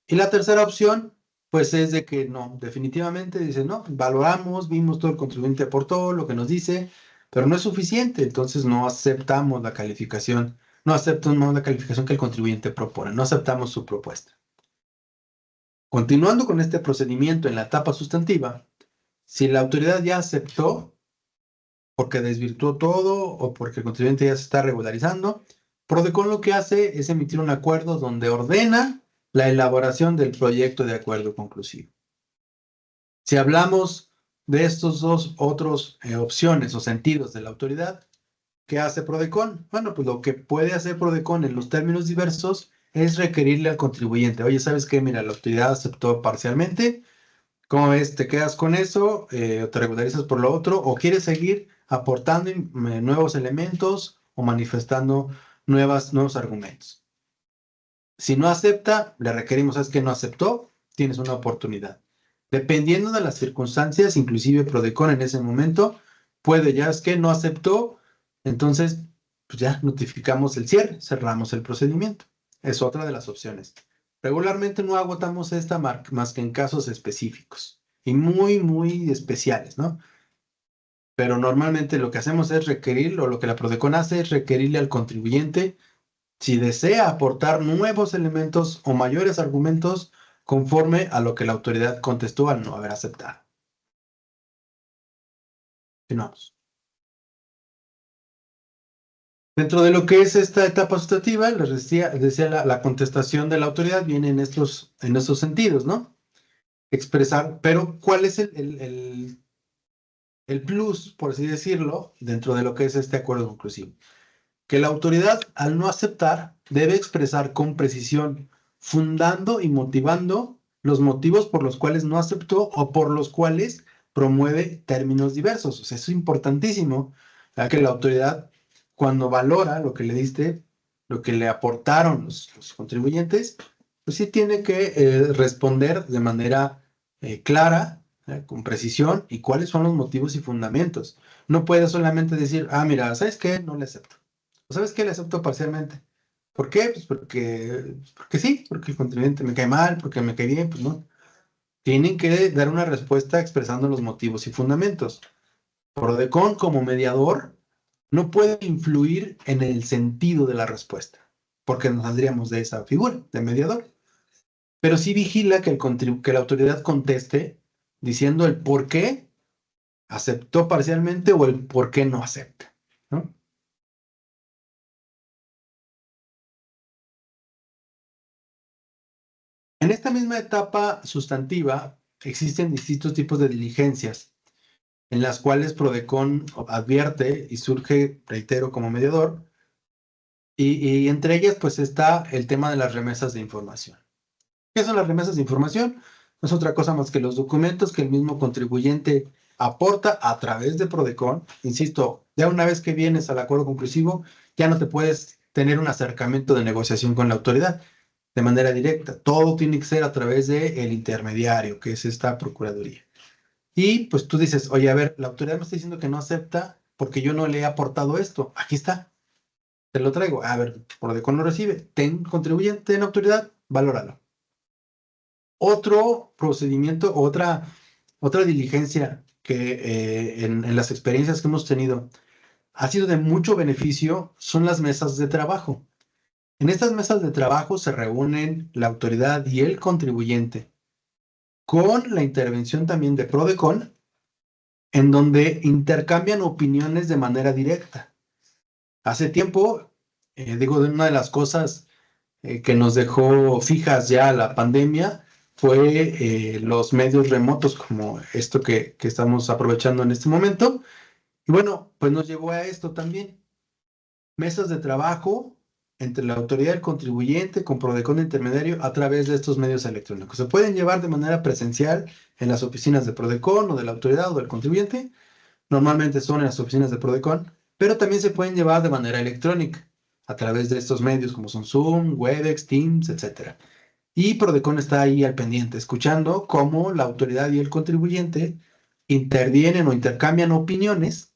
Y la tercera opción, pues es de que no, definitivamente dice, no, valoramos, vimos todo el contribuyente aportó, lo que nos dice, pero no es suficiente, entonces no aceptamos la calificación, no aceptamos la calificación que el contribuyente propone, no aceptamos su propuesta. Continuando con este procedimiento en la etapa sustantiva, si la autoridad ya aceptó, porque desvirtuó todo o porque el contribuyente ya se está regularizando, PRODECON lo que hace es emitir un acuerdo donde ordena la elaboración del proyecto de acuerdo conclusivo. Si hablamos de estos dos otros opciones o sentidos de la autoridad, ¿qué hace PRODECON? Bueno, pues lo que puede hacer PRODECON en los términos diversos es requerirle al contribuyente, oye, ¿sabes qué? Mira, la autoridad aceptó parcialmente, ¿cómo ves? ¿Te quedas con eso? ¿O te regularizas por lo otro? ¿O quieres seguir aportando nuevos elementos o manifestando nuevos argumentos? Si no acepta, le requerimos, ¿sabes qué? No aceptó, tienes una oportunidad. Dependiendo de las circunstancias, inclusive PRODECON en ese momento puede, ya es que no aceptó, entonces pues ya notificamos el cierre, cerramos el procedimiento. Es otra de las opciones. Regularmente no agotamos esta más que en casos específicos y muy, muy especiales, ¿no? Pero normalmente lo que hacemos es requerir, o lo que la PRODECON hace es requerirle al contribuyente si desea aportar nuevos elementos o mayores argumentos conforme a lo que la autoridad contestó al no haber aceptado. Continuamos. Dentro de lo que es esta etapa sustantiva, les decía la contestación de la autoridad viene en estos sentidos, ¿no? Expresar, pero ¿cuál es el plus, por así decirlo, dentro de lo que es este acuerdo conclusivo? Que la autoridad, al no aceptar, debe expresar con precisión, fundando y motivando los motivos por los cuales no aceptó o por los cuales promueve términos diversos. O sea, eso es importantísimo, ya que la autoridad, cuando valora lo que le diste, lo que le aportaron los contribuyentes, pues sí tiene que responder de manera clara, con precisión, y cuáles son los motivos y fundamentos. No puede solamente decir, ah, mira, ¿sabes qué? No le acepto. ¿Sabes qué? Le acepto parcialmente. ¿Por qué? Pues porque sí, porque el contribuyente me cae mal, porque me cae bien, pues no. Tienen que dar una respuesta expresando los motivos y fundamentos. PRODECON, como mediador, no puede influir en el sentido de la respuesta, porque nos saldríamos de esa figura de mediador. Pero sí vigila que la autoridad conteste diciendo el por qué aceptó parcialmente o el por qué no acepta, ¿no? En esta misma etapa sustantiva existen distintos tipos de diligencias en las cuales Prodecon advierte y surge, reitero, como mediador, y entre ellas pues está el tema de las remesas de información. ¿Qué son las remesas de información? No es otra cosa más que los documentos que el mismo contribuyente aporta a través de Prodecon. Insisto, ya una vez que vienes al acuerdo conclusivo, ya no te puedes tener un acercamiento de negociación con la autoridad de manera directa. Todo tiene que ser a través del intermediario, que es esta Procuraduría. Y pues tú dices, oye, a ver, la autoridad me está diciendo que no acepta porque yo no le he aportado esto. Aquí está, te lo traigo. A ver, Prodecon lo recibe. Ten contribuyente, ten autoridad, valóralo. Otro procedimiento, otra diligencia que en las experiencias que hemos tenido ha sido de mucho beneficio son las mesas de trabajo. En estas mesas de trabajo se reúnen la autoridad y el contribuyente con la intervención también de Prodecon, en donde intercambian opiniones de manera directa. Hace tiempo, digo, una de las cosas que nos dejó fijas ya la pandemia fue los medios remotos como esto que estamos aprovechando en este momento. Y bueno, pues nos llevó a esto también. Mesas de trabajo entre la autoridad y el contribuyente con Prodecon de intermediario a través de estos medios electrónicos. Se pueden llevar de manera presencial en las oficinas de Prodecon o de la autoridad o del contribuyente. Normalmente son en las oficinas de Prodecon, pero también se pueden llevar de manera electrónica a través de estos medios como son Zoom, Webex, Teams, etc. Y Prodecon está ahí al pendiente, escuchando cómo la autoridad y el contribuyente intervienen o intercambian opiniones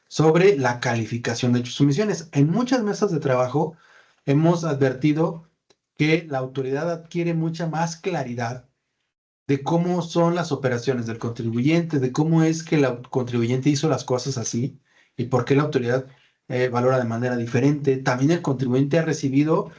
sobre la calificación de sumisiones. En muchas mesas de trabajo hemos advertido que la autoridad adquiere mucha más claridad de cómo son las operaciones del contribuyente, de cómo es que el contribuyente hizo las cosas así y por qué la autoridad valora de manera diferente. También el contribuyente ha recibido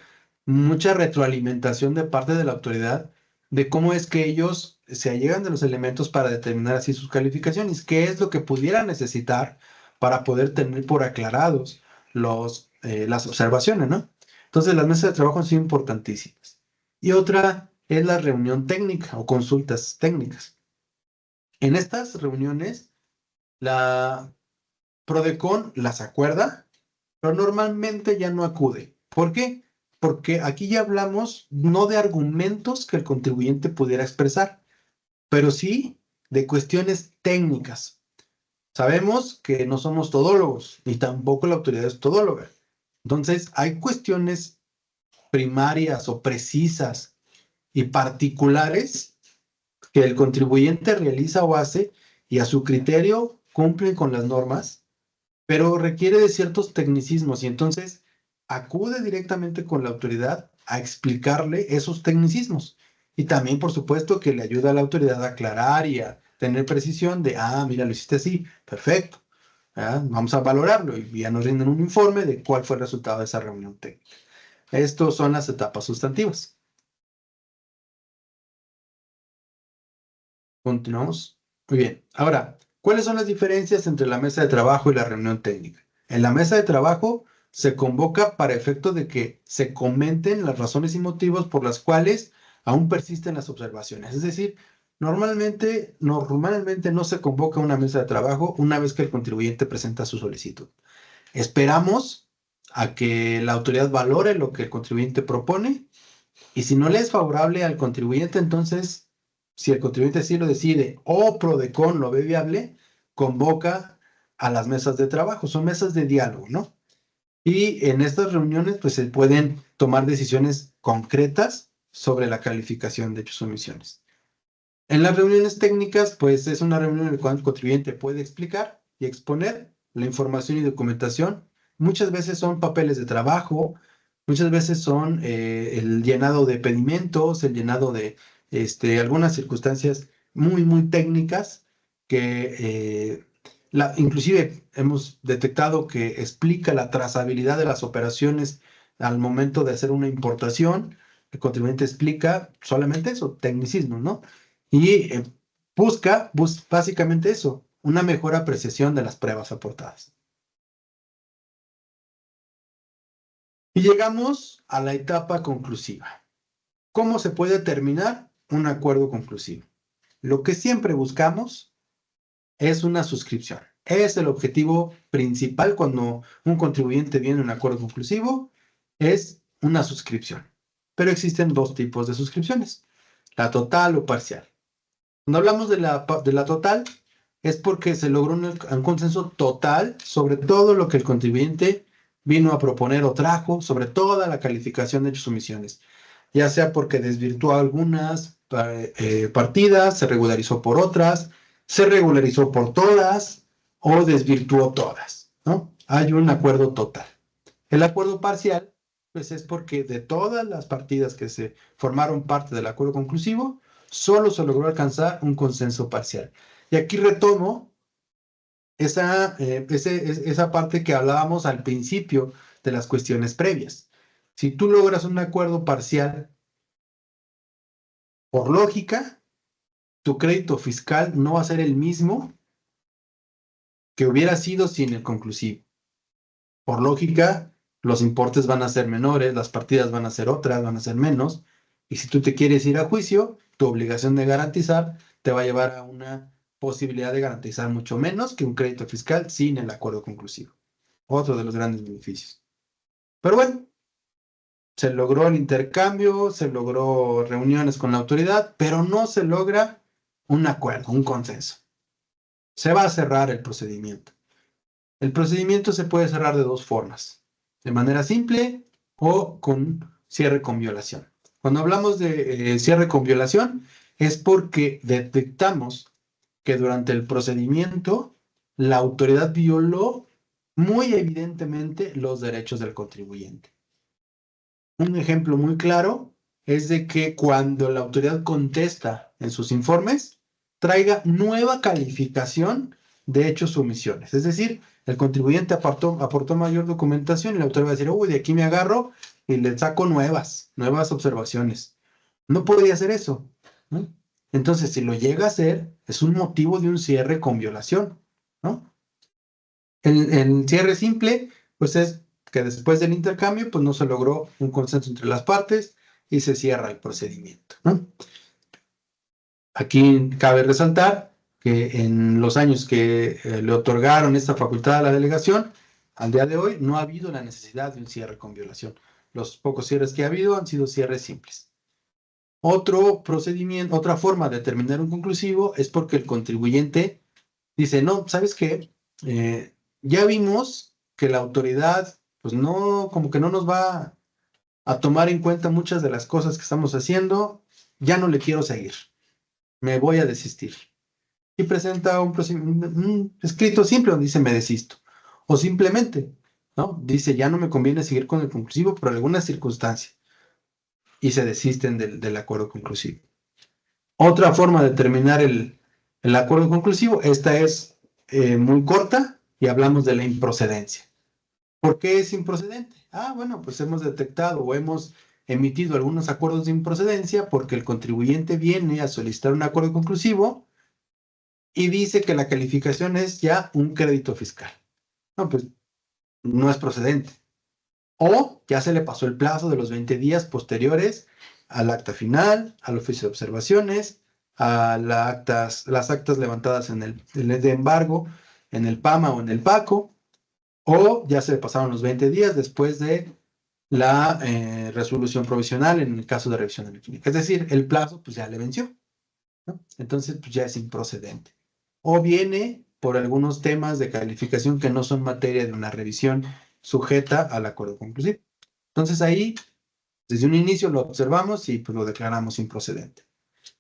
mucha retroalimentación de parte de la autoridad de cómo es que ellos se allegan de los elementos para determinar así sus calificaciones, qué es lo que pudiera necesitar para poder tener por aclarados las observaciones, ¿no? Entonces las mesas de trabajo han sido importantísimas. Y otra es la reunión técnica o consultas técnicas. En estas reuniones, la Prodecon las acuerda, pero normalmente ya no acude. ¿Por qué? Porque aquí ya hablamos no de argumentos que el contribuyente pudiera expresar, pero sí de cuestiones técnicas. Sabemos que no somos todólogos, ni tampoco la autoridad es todóloga. Entonces, hay cuestiones primarias o precisas y particulares que el contribuyente realiza o hace y a su criterio cumplen con las normas, pero requiere de ciertos tecnicismos y entonces acude directamente con la autoridad a explicarle esos tecnicismos. Y también, por supuesto, que le ayuda a la autoridad a aclarar y a tener precisión de, mira, lo hiciste así, perfecto. Vamos a valorarlo y ya nos rinden un informe de cuál fue el resultado de esa reunión técnica. Estas son las etapas sustantivas. Continuamos. Muy bien. Ahora, ¿cuáles son las diferencias entre la mesa de trabajo y la reunión técnica? En la mesa de trabajo se convoca para efecto de que se comenten las razones y motivos por las cuales aún persisten las observaciones. Es decir, normalmente no se convoca una mesa de trabajo una vez que el contribuyente presenta su solicitud. Esperamos a que la autoridad valore lo que el contribuyente propone y si no le es favorable al contribuyente, entonces, si el contribuyente sí lo decide o Prodecon lo ve viable, convoca a las mesas de trabajo. Son mesas de diálogo, ¿no? Y en estas reuniones, pues se pueden tomar decisiones concretas sobre la calificación de hechos o omisiones. En las reuniones técnicas, pues es una reunión en la cual el contribuyente puede explicar y exponer la información y documentación. Muchas veces son papeles de trabajo, muchas veces son el llenado de pedimentos, el llenado de algunas circunstancias muy, muy técnicas que inclusive hemos detectado que explica la trazabilidad de las operaciones al momento de hacer una importación. El contribuyente explica solamente eso, tecnicismo, ¿no? Y busca básicamente eso, una mejor apreciación de las pruebas aportadas. Y llegamos a la etapa conclusiva. ¿Cómo se puede terminar un acuerdo conclusivo? Lo que siempre buscamos es una suscripción. Es el objetivo principal cuando un contribuyente viene a un acuerdo conclusivo, es una suscripción. Pero existen dos tipos de suscripciones, la total o parcial. Cuando hablamos de la total, es porque se logró un consenso total sobre todo lo que el contribuyente vino a proponer o trajo, sobre toda la calificación de sus omisiones, ya sea porque desvirtuó algunas partidas, se regularizó por otras, se regularizó por todas o desvirtuó todas, ¿no? Hay un acuerdo total. El acuerdo parcial, pues es porque de todas las partidas que se formaron parte del acuerdo conclusivo, solo se logró alcanzar un consenso parcial. Y aquí retomo esa parte que hablábamos al principio de las cuestiones previas. Si tú logras un acuerdo parcial, por lógica, tu crédito fiscal no va a ser el mismo que hubiera sido sin el conclusivo. Por lógica, los importes van a ser menores, las partidas van a ser otras, van a ser menos, y si tú te quieres ir a juicio, tu obligación de garantizar te va a llevar a una posibilidad de garantizar mucho menos que un crédito fiscal sin el acuerdo conclusivo. Otro de los grandes beneficios. Pero bueno, se logró el intercambio, se logró reuniones con la autoridad, pero no se logra un acuerdo, un consenso. Se va a cerrar el procedimiento. El procedimiento se puede cerrar de dos formas, de manera simple o con cierre con violación. Cuando hablamos de cierre con violación, es porque detectamos que durante el procedimiento la autoridad violó muy evidentemente los derechos del contribuyente. Un ejemplo muy claro es de que cuando la autoridad contesta en sus informes, traiga nueva calificación de hechos o omisiones. Es decir, el contribuyente aportó mayor documentación y la autoridad va a decir, uy, de aquí me agarro y le saco nuevas observaciones. No podría hacer eso, ¿no? Entonces, si lo llega a hacer, es un motivo de un cierre con violación, ¿no? El cierre simple, pues es que después del intercambio, pues no se logró un consenso entre las partes y se cierra el procedimiento, ¿no? Aquí cabe resaltar que en los años que le otorgaron esta facultad a la delegación, al día de hoy no ha habido la necesidad de un cierre con violación. Los pocos cierres que ha habido han sido cierres simples. Otro procedimiento, otra forma de terminar un conclusivo es porque el contribuyente dice, no, ¿sabes qué? Ya vimos que la autoridad, pues no, como que no nos va a tomar en cuenta muchas de las cosas que estamos haciendo, ya no le quiero seguir, me voy a desistir. Y presenta un escrito simple donde dice, me desisto. O simplemente, ¿no? Dice, ya no me conviene seguir con el conclusivo por alguna circunstancia. Y se desisten del acuerdo conclusivo. Otra forma de terminar el acuerdo conclusivo, esta es muy corta y hablamos de la improcedencia. ¿Por qué es improcedente? Bueno, pues hemos detectado o hemos emitido algunos acuerdos de improcedencia porque el contribuyente viene a solicitar un acuerdo conclusivo y dice que la calificación es ya un crédito fiscal. No, pues no es procedente. O ya se le pasó el plazo de los 20 días posteriores al acta final, al oficio de observaciones, a las actas levantadas en el de embargo, en el PAMA o en el PACO, o ya se le pasaron los 20 días después de la resolución provisional en el caso de revisión electrónica. Es decir, el plazo pues ya le venció, ¿no? Entonces pues ya es improcedente. O viene por algunos temas de calificación que no son materia de una revisión sujeta al acuerdo conclusivo. Entonces ahí, desde un inicio lo observamos y pues lo declaramos improcedente.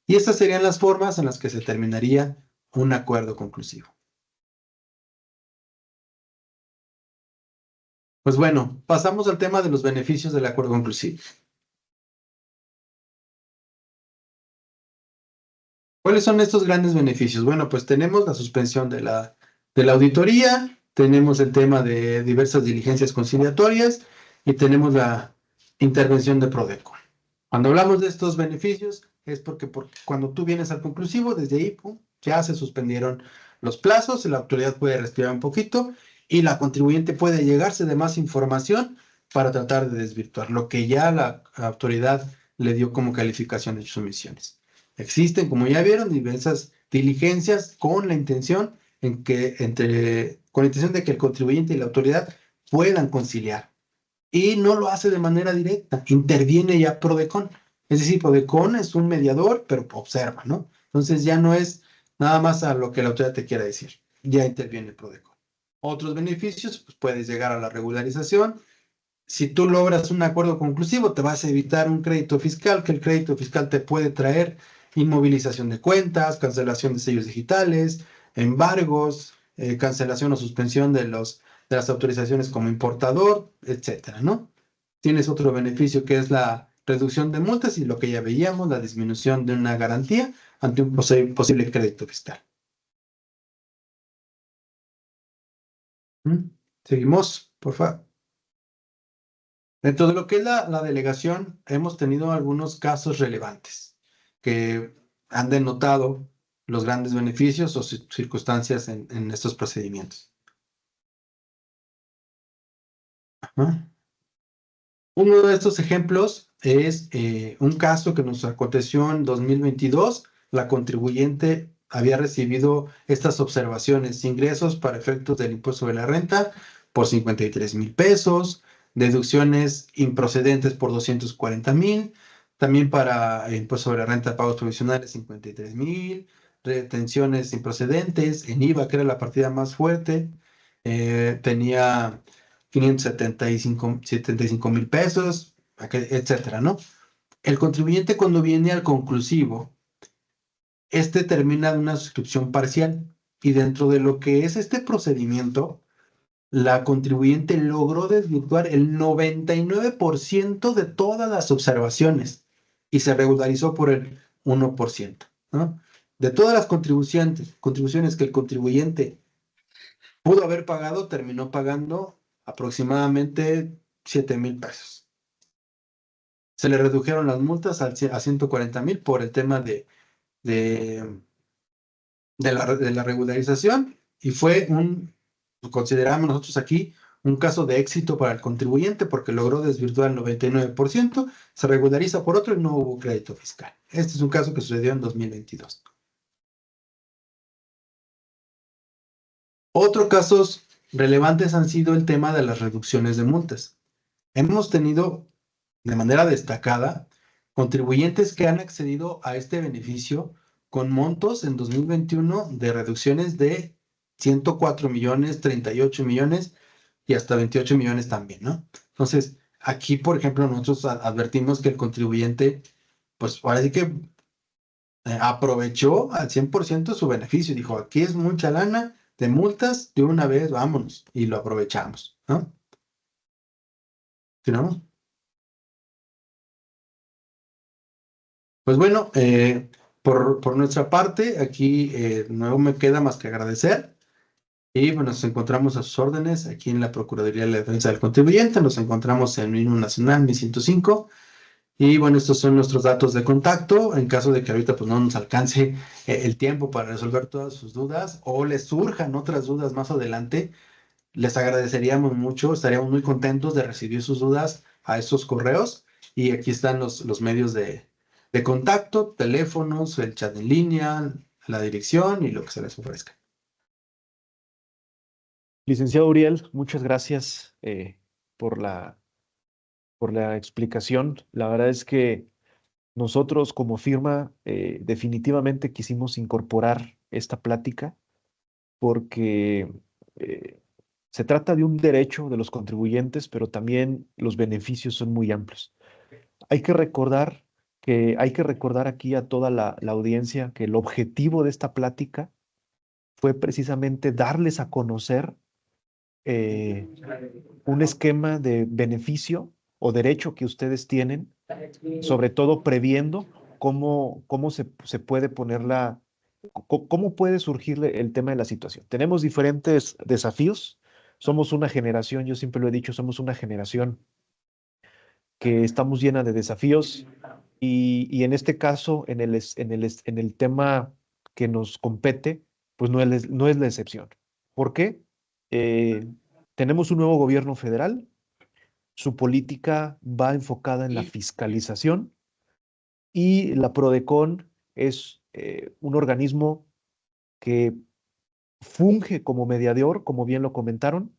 Y estas serían las formas en las que se terminaría un acuerdo conclusivo. Pues bueno, pasamos al tema de los beneficios del acuerdo conclusivo. ¿Cuáles son estos grandes beneficios? Bueno, pues tenemos la suspensión de la auditoría, tenemos el tema de diversas diligencias conciliatorias y tenemos la intervención de Prodeco. Cuando hablamos de estos beneficios es porque cuando tú vienes al conclusivo, desde ahí ya se suspendieron los plazos, la autoridad puede respirar un poquito y la contribuyente puede llegarse de más información para tratar de desvirtuar lo que ya la autoridad le dio como calificación de sus omisiones. Existen, como ya vieron, diversas diligencias con la intención con la intención de que el contribuyente y la autoridad puedan conciliar. Y no lo hace de manera directa, interviene ya Prodecon. Es decir, Prodecon es un mediador, pero observa, ¿no? Entonces ya no es nada más a lo que la autoridad te quiera decir, ya interviene Prodecon. Otros beneficios, pues puedes llegar a la regularización. Si tú logras un acuerdo conclusivo, te vas a evitar un crédito fiscal, que el crédito fiscal te puede traer inmovilización de cuentas, cancelación de sellos digitales, embargos, cancelación o suspensión de las autorizaciones como importador, etcétera, ¿no? Tienes otro beneficio que es la reducción de multas y lo que ya veíamos, la disminución de una garantía ante un posible crédito fiscal. Seguimos, por favor. Dentro de lo que es la delegación, hemos tenido algunos casos relevantes que han denotado los grandes beneficios o circunstancias en estos procedimientos. Ajá. Uno de estos ejemplos es un caso que nos aconteció en 2022. La contribuyente había recibido estas observaciones: ingresos para efectos del impuesto sobre la renta por 53,000 pesos, deducciones improcedentes por 240,000, también para impuesto sobre la renta, pagos provisionales 53,000, retenciones improcedentes, en IVA, que era la partida más fuerte, tenía 575,000 pesos, etcétera, ¿no? El contribuyente, cuando viene al conclusivo, termina de una suscripción parcial, y dentro de lo que es este procedimiento, la contribuyente logró desvirtuar el 99% de todas las observaciones y se regularizó por el 1%, ¿no? De todas las contribuciones que el contribuyente pudo haber pagado, terminó pagando aproximadamente 7,000 pesos. Se le redujeron las multas a 140,000 por el tema de la regularización, y consideramos nosotros aquí un caso de éxito para el contribuyente porque logró desvirtuar el 99%, se regulariza por otro y no hubo crédito fiscal. Este es un caso que sucedió en 2022. Otros casos relevantes han sido el tema de las reducciones de multas. Hemos tenido de manera destacada contribuyentes que han accedido a este beneficio con montos en 2021 de reducciones de 104 millones, 38 millones y hasta 28 millones también, ¿no? Entonces, aquí, por ejemplo, nosotros advertimos que el contribuyente, pues ahora sí que aprovechó al 100% su beneficio. Dijo, aquí es mucha lana de multas, de una vez, vámonos, y lo aprovechamos, ¿no? ¿Continuamos? Pues bueno, por nuestra parte, aquí no me queda más que agradecer. Y bueno, nos encontramos a sus órdenes aquí en la Procuraduría de la Defensa del Contribuyente. Nos encontramos en el Himno Nacional, mi 105. Y bueno, estos son nuestros datos de contacto. En caso de que ahorita pues, no nos alcance el tiempo para resolver todas sus dudas o les surjan otras dudas más adelante, les agradeceríamos mucho. Estaríamos muy contentos de recibir sus dudas a estos correos. Y aquí están los medios de contacto, teléfonos, el chat en línea, la dirección y lo que se les ofrezca. Licenciado Uriel, muchas gracias por la explicación. La verdad es que nosotros como firma definitivamente quisimos incorporar esta plática porque se trata de un derecho de los contribuyentes, pero también los beneficios son muy amplios. Hay que recordar aquí a toda la audiencia que el objetivo de esta plática fue precisamente darles a conocer un esquema de beneficio o derecho que ustedes tienen, sobre todo previendo cómo se puede cómo puede surgir el tema de la situación. Tenemos diferentes desafíos. Somos una generación, yo siempre lo he dicho, somos una generación que estamos llena de desafíos y en este caso, en el tema que nos compete, pues no es la excepción. ¿Por qué? Tenemos un nuevo gobierno federal, su política va enfocada en la fiscalización y la PRODECON es un organismo que funge como mediador, como bien lo comentaron,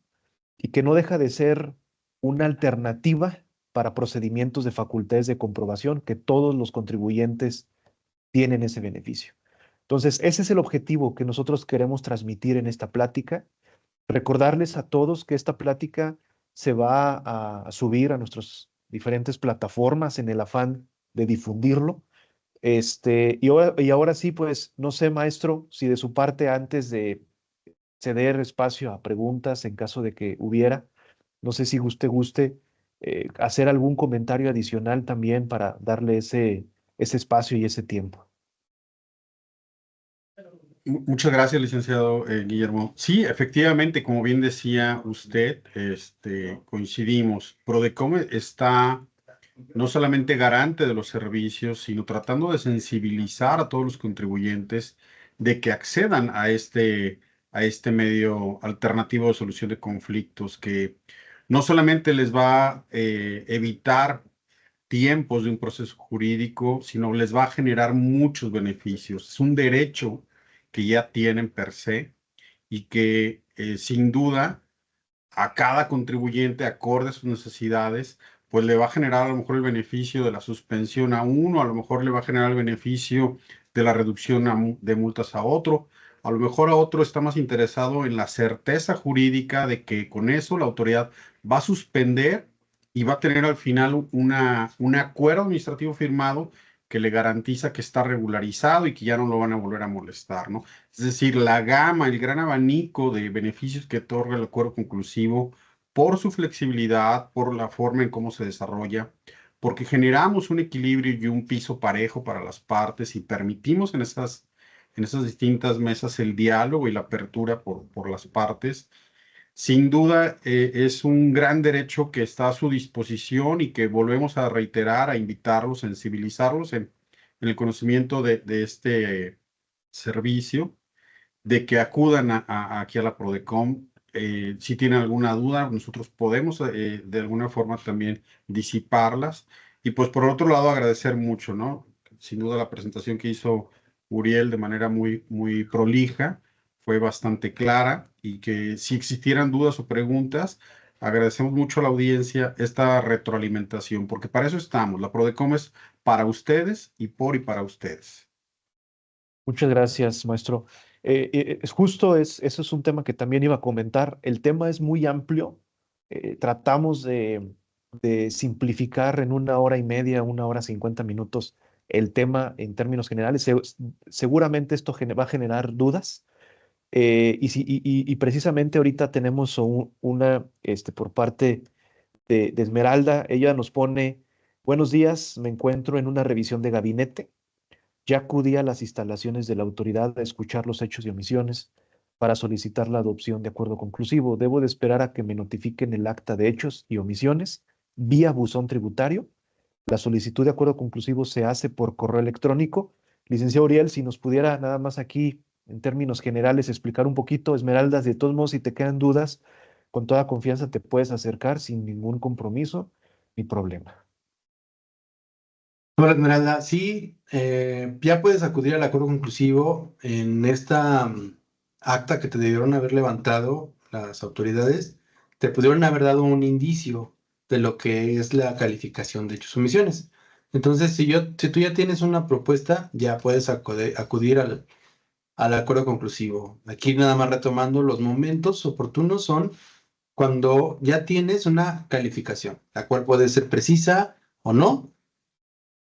y que no deja de ser una alternativa para procedimientos de facultades de comprobación, que todos los contribuyentes tienen ese beneficio. Entonces, ese es el objetivo que nosotros queremos transmitir en esta plática. Recordarles a todos que esta plática se va a subir a nuestras diferentes plataformas en el afán de difundirlo. Y ahora sí, pues, no sé, maestro, si de su parte, antes de ceder espacio a preguntas en caso de que hubiera, no sé si usted guste hacer algún comentario adicional también para darle ese espacio y ese tiempo. Muchas gracias, licenciado Guillermo. Sí, efectivamente, como bien decía usted, coincidimos. Prodecom está no solamente garante de los servicios, sino tratando de sensibilizar a todos los contribuyentes de que accedan a este medio alternativo de solución de conflictos que no solamente les va a evitar tiempos de un proceso jurídico, sino les va a generar muchos beneficios. Es un derecho que ya tienen per se y que sin duda a cada contribuyente, acorde a sus necesidades, pues le va a generar a lo mejor el beneficio de la suspensión a uno, a lo mejor le va a generar el beneficio de la reducción de multas a otro, a lo mejor a otro está más interesado en la certeza jurídica de que con eso la autoridad va a suspender y va a tener al final un acuerdo administrativo firmado que le garantiza que está regularizado y que ya no lo van a volver a molestar, ¿no? Es decir, la gama, el gran abanico de beneficios que otorga el acuerdo conclusivo por su flexibilidad, por la forma en cómo se desarrolla, porque generamos un equilibrio y un piso parejo para las partes y permitimos en esas distintas mesas el diálogo y la apertura por las partes. Sin duda, es un gran derecho que está a su disposición y que volvemos a reiterar, a invitarlos, sensibilizarlos en el conocimiento de este servicio, de que acudan aquí a la Prodecom. Si tienen alguna duda, nosotros podemos de alguna forma también disiparlas. Y pues por otro lado, agradecer mucho, ¿no? Sin duda la presentación que hizo Uriel de manera muy, muy prolija fue bastante clara y que si existieran dudas o preguntas, agradecemos mucho a la audiencia esta retroalimentación, porque para eso estamos. La Prodecom es para ustedes y para ustedes. Muchas gracias, maestro. Es justo, eso es un tema que también iba a comentar. El tema es muy amplio. Tratamos de simplificar en 1 hora y media, 1 hora 50 minutos el tema en términos generales. Seguramente esto va a generar dudas. Y precisamente ahorita tenemos una por parte de Esmeralda. Ella nos pone, buenos días, me encuentro en una revisión de gabinete. Ya acudí a las instalaciones de la autoridad a escuchar los hechos y omisiones para solicitar la adopción de acuerdo conclusivo. Debo de esperar a que me notifiquen el acta de hechos y omisiones vía buzón tributario. La solicitud de acuerdo conclusivo se hace por correo electrónico. Licenciado Uriel, si nos pudiera nada más aquí, en términos generales, explicar un poquito, Esmeraldas, de todos modos, si te quedan dudas, con toda confianza te puedes acercar sin ningún compromiso ni problema. Hola, Esmeralda. Sí, ya puedes acudir al acuerdo conclusivo en esta acta que te debieron haber levantado las autoridades. Te pudieron haber dado un indicio de lo que es la calificación de hechos omisiones. Entonces, si tú ya tienes una propuesta, ya puedes acudir al acuerdo conclusivo. Aquí nada más retomando, los momentos oportunos son cuando ya tienes una calificación, la cual puede ser precisa o no.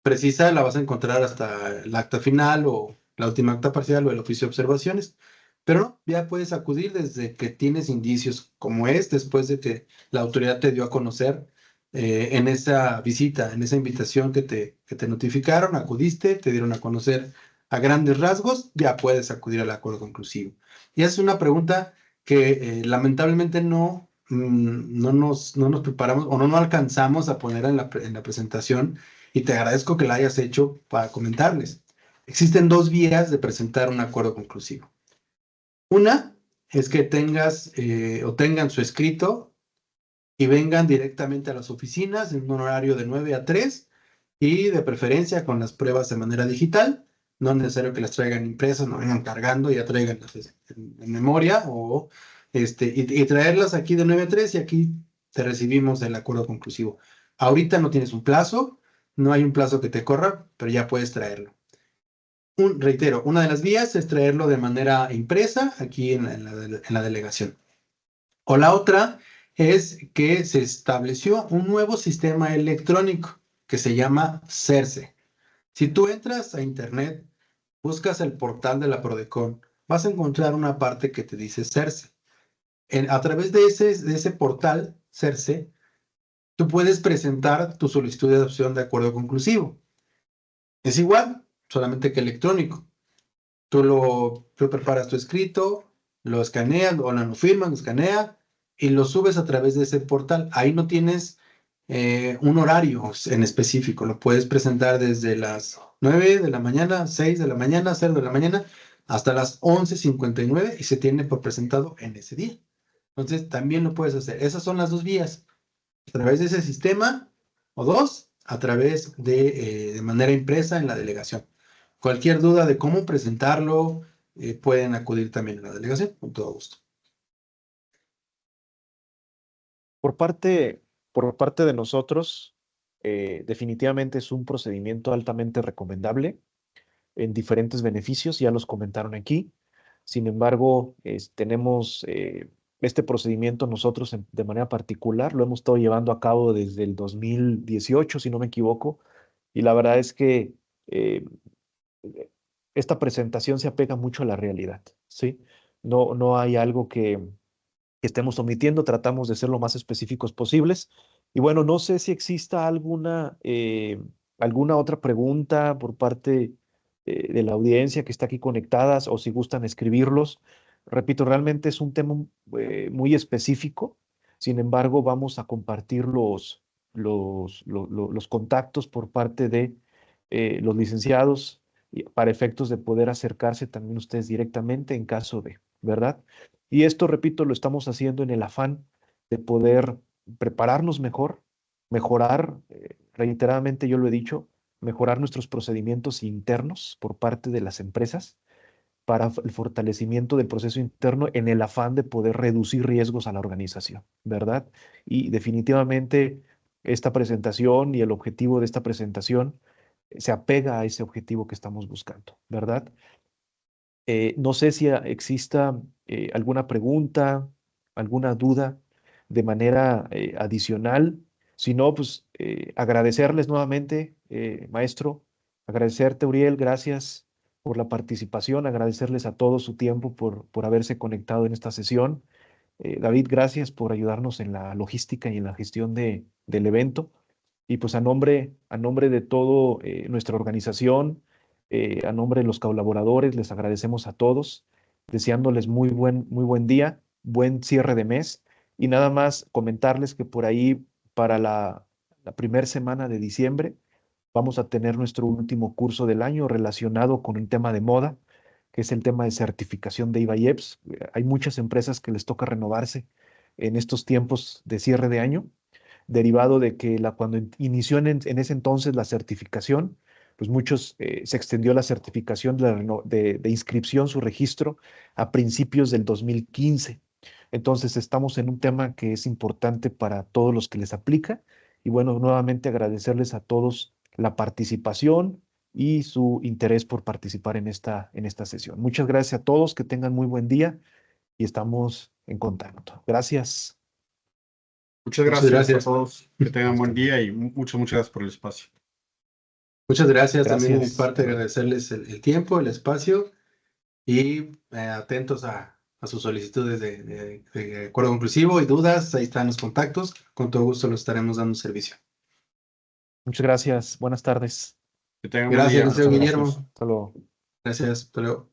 Precisa la vas a encontrar hasta el acta final o la última acta parcial o el oficio de observaciones, pero no, ya puedes acudir desde que tienes indicios como después de que la autoridad te dio a conocer en esa visita, en esa invitación que te notificaron, acudiste, te dieron a conocer a grandes rasgos, ya puedes acudir al acuerdo conclusivo. Y esa es una pregunta que lamentablemente no nos preparamos o no alcanzamos a poner en la presentación, y te agradezco que la hayas hecho para comentarles. Existen dos vías de presentar un acuerdo conclusivo. Una es que tengan su escrito y vengan directamente a las oficinas en un horario de 9 a 3 y de preferencia con las pruebas de manera digital. No es necesario que las traigan impresas, no vengan cargando, ya traiganlas en memoria y traerlas aquí de 9 a 3 y aquí te recibimos el acuerdo conclusivo. Ahorita no tienes un plazo, no hay un plazo que te corra, pero ya puedes traerlo. Reitero, una de las vías es traerlo de manera impresa aquí en la delegación. O la otra es que se estableció un nuevo sistema electrónico que se llama CERCE. Si tú entras a internet, buscas el portal de la Prodecon, vas a encontrar una parte que te dice CERCE. A través de ese portal, CERCE, tú puedes presentar tu solicitud de adopción de acuerdo conclusivo. Es igual, solamente que electrónico. Tú preparas tu escrito, lo escaneas o lo firmas, lo escaneas y lo subes a través de ese portal. Ahí no tienes un horario en específico. Lo puedes presentar desde las 9 de la mañana, 6 de la mañana, 0 de la mañana, hasta las 11:59 y se tiene por presentado en ese día. Entonces, también lo puedes hacer. Esas son las dos vías. A través de ese sistema o dos, a través de manera impresa en la delegación. Cualquier duda de cómo presentarlo, pueden acudir también a la delegación, con todo gusto. Por parte, por parte de nosotros, definitivamente es un procedimiento altamente recomendable en diferentes beneficios, ya los comentaron aquí. Sin embargo, tenemos este procedimiento nosotros de manera particular, lo hemos estado llevando a cabo desde el 2018, si no me equivoco, y la verdad es que eh, esta presentación se apega mucho a la realidad, ¿sí? No hay algo que estemos omitiendo, tratamos de ser lo más específicos posibles. Y bueno, no sé si exista alguna otra pregunta por parte de la audiencia que está aquí conectadas o si gustan escribirlos. Repito, realmente es un tema muy específico. Sin embargo, vamos a compartir los contactos por parte de los licenciados para efectos de poder acercarse también ustedes directamente en caso de, ¿verdad? Y esto, repito, lo estamos haciendo en el afán de poder prepararnos mejor, mejorar, reiteradamente yo lo he dicho, mejorar nuestros procedimientos internos por parte de las empresas para el fortalecimiento del proceso interno en el afán de poder reducir riesgos a la organización, ¿verdad? Y definitivamente esta presentación y el objetivo de esta presentación se apega a ese objetivo que estamos buscando, ¿verdad? No sé si exista alguna pregunta, alguna duda de manera adicional. Si no, pues agradecerles nuevamente, maestro, agradecerte, Uriel, gracias por la participación, agradecerles a todos su tiempo por haberse conectado en esta sesión. David, gracias por ayudarnos en la logística y en la gestión del evento. Y pues a nombre de todo nuestra organización, a nombre de los colaboradores, les agradecemos a todos, deseándoles muy buen día, buen cierre de mes. Y nada más comentarles que por ahí, para la primera semana de diciembre, vamos a tener nuestro último curso del año relacionado con un tema de moda, que es el tema de certificación de IVA-IEPS. Hay muchas empresas que les toca renovarse en estos tiempos de cierre de año, derivado de que cuando inició en ese entonces la certificación, pues muchos se extendió la certificación de inscripción, su registro, a principios del 2015. Entonces estamos en un tema que es importante para todos los que les aplica. Y bueno, nuevamente agradecerles a todos la participación y su interés por participar en esta sesión. Muchas gracias a todos, que tengan muy buen día y estamos en contacto. Gracias. Muchas gracias a todos. Que tengan buen día y muchas gracias por el espacio. Muchas gracias. También de mi Gracias. parte agradecerles el tiempo, el espacio y atentos a sus solicitudes de acuerdo conclusivo y dudas. Ahí están los contactos. Con todo gusto los estaremos dando servicio. Muchas gracias. Buenas tardes. Que tengan buen Gracias, día. licenciado Muchas Guillermo. gracias. Hasta luego. Gracias. Hasta luego.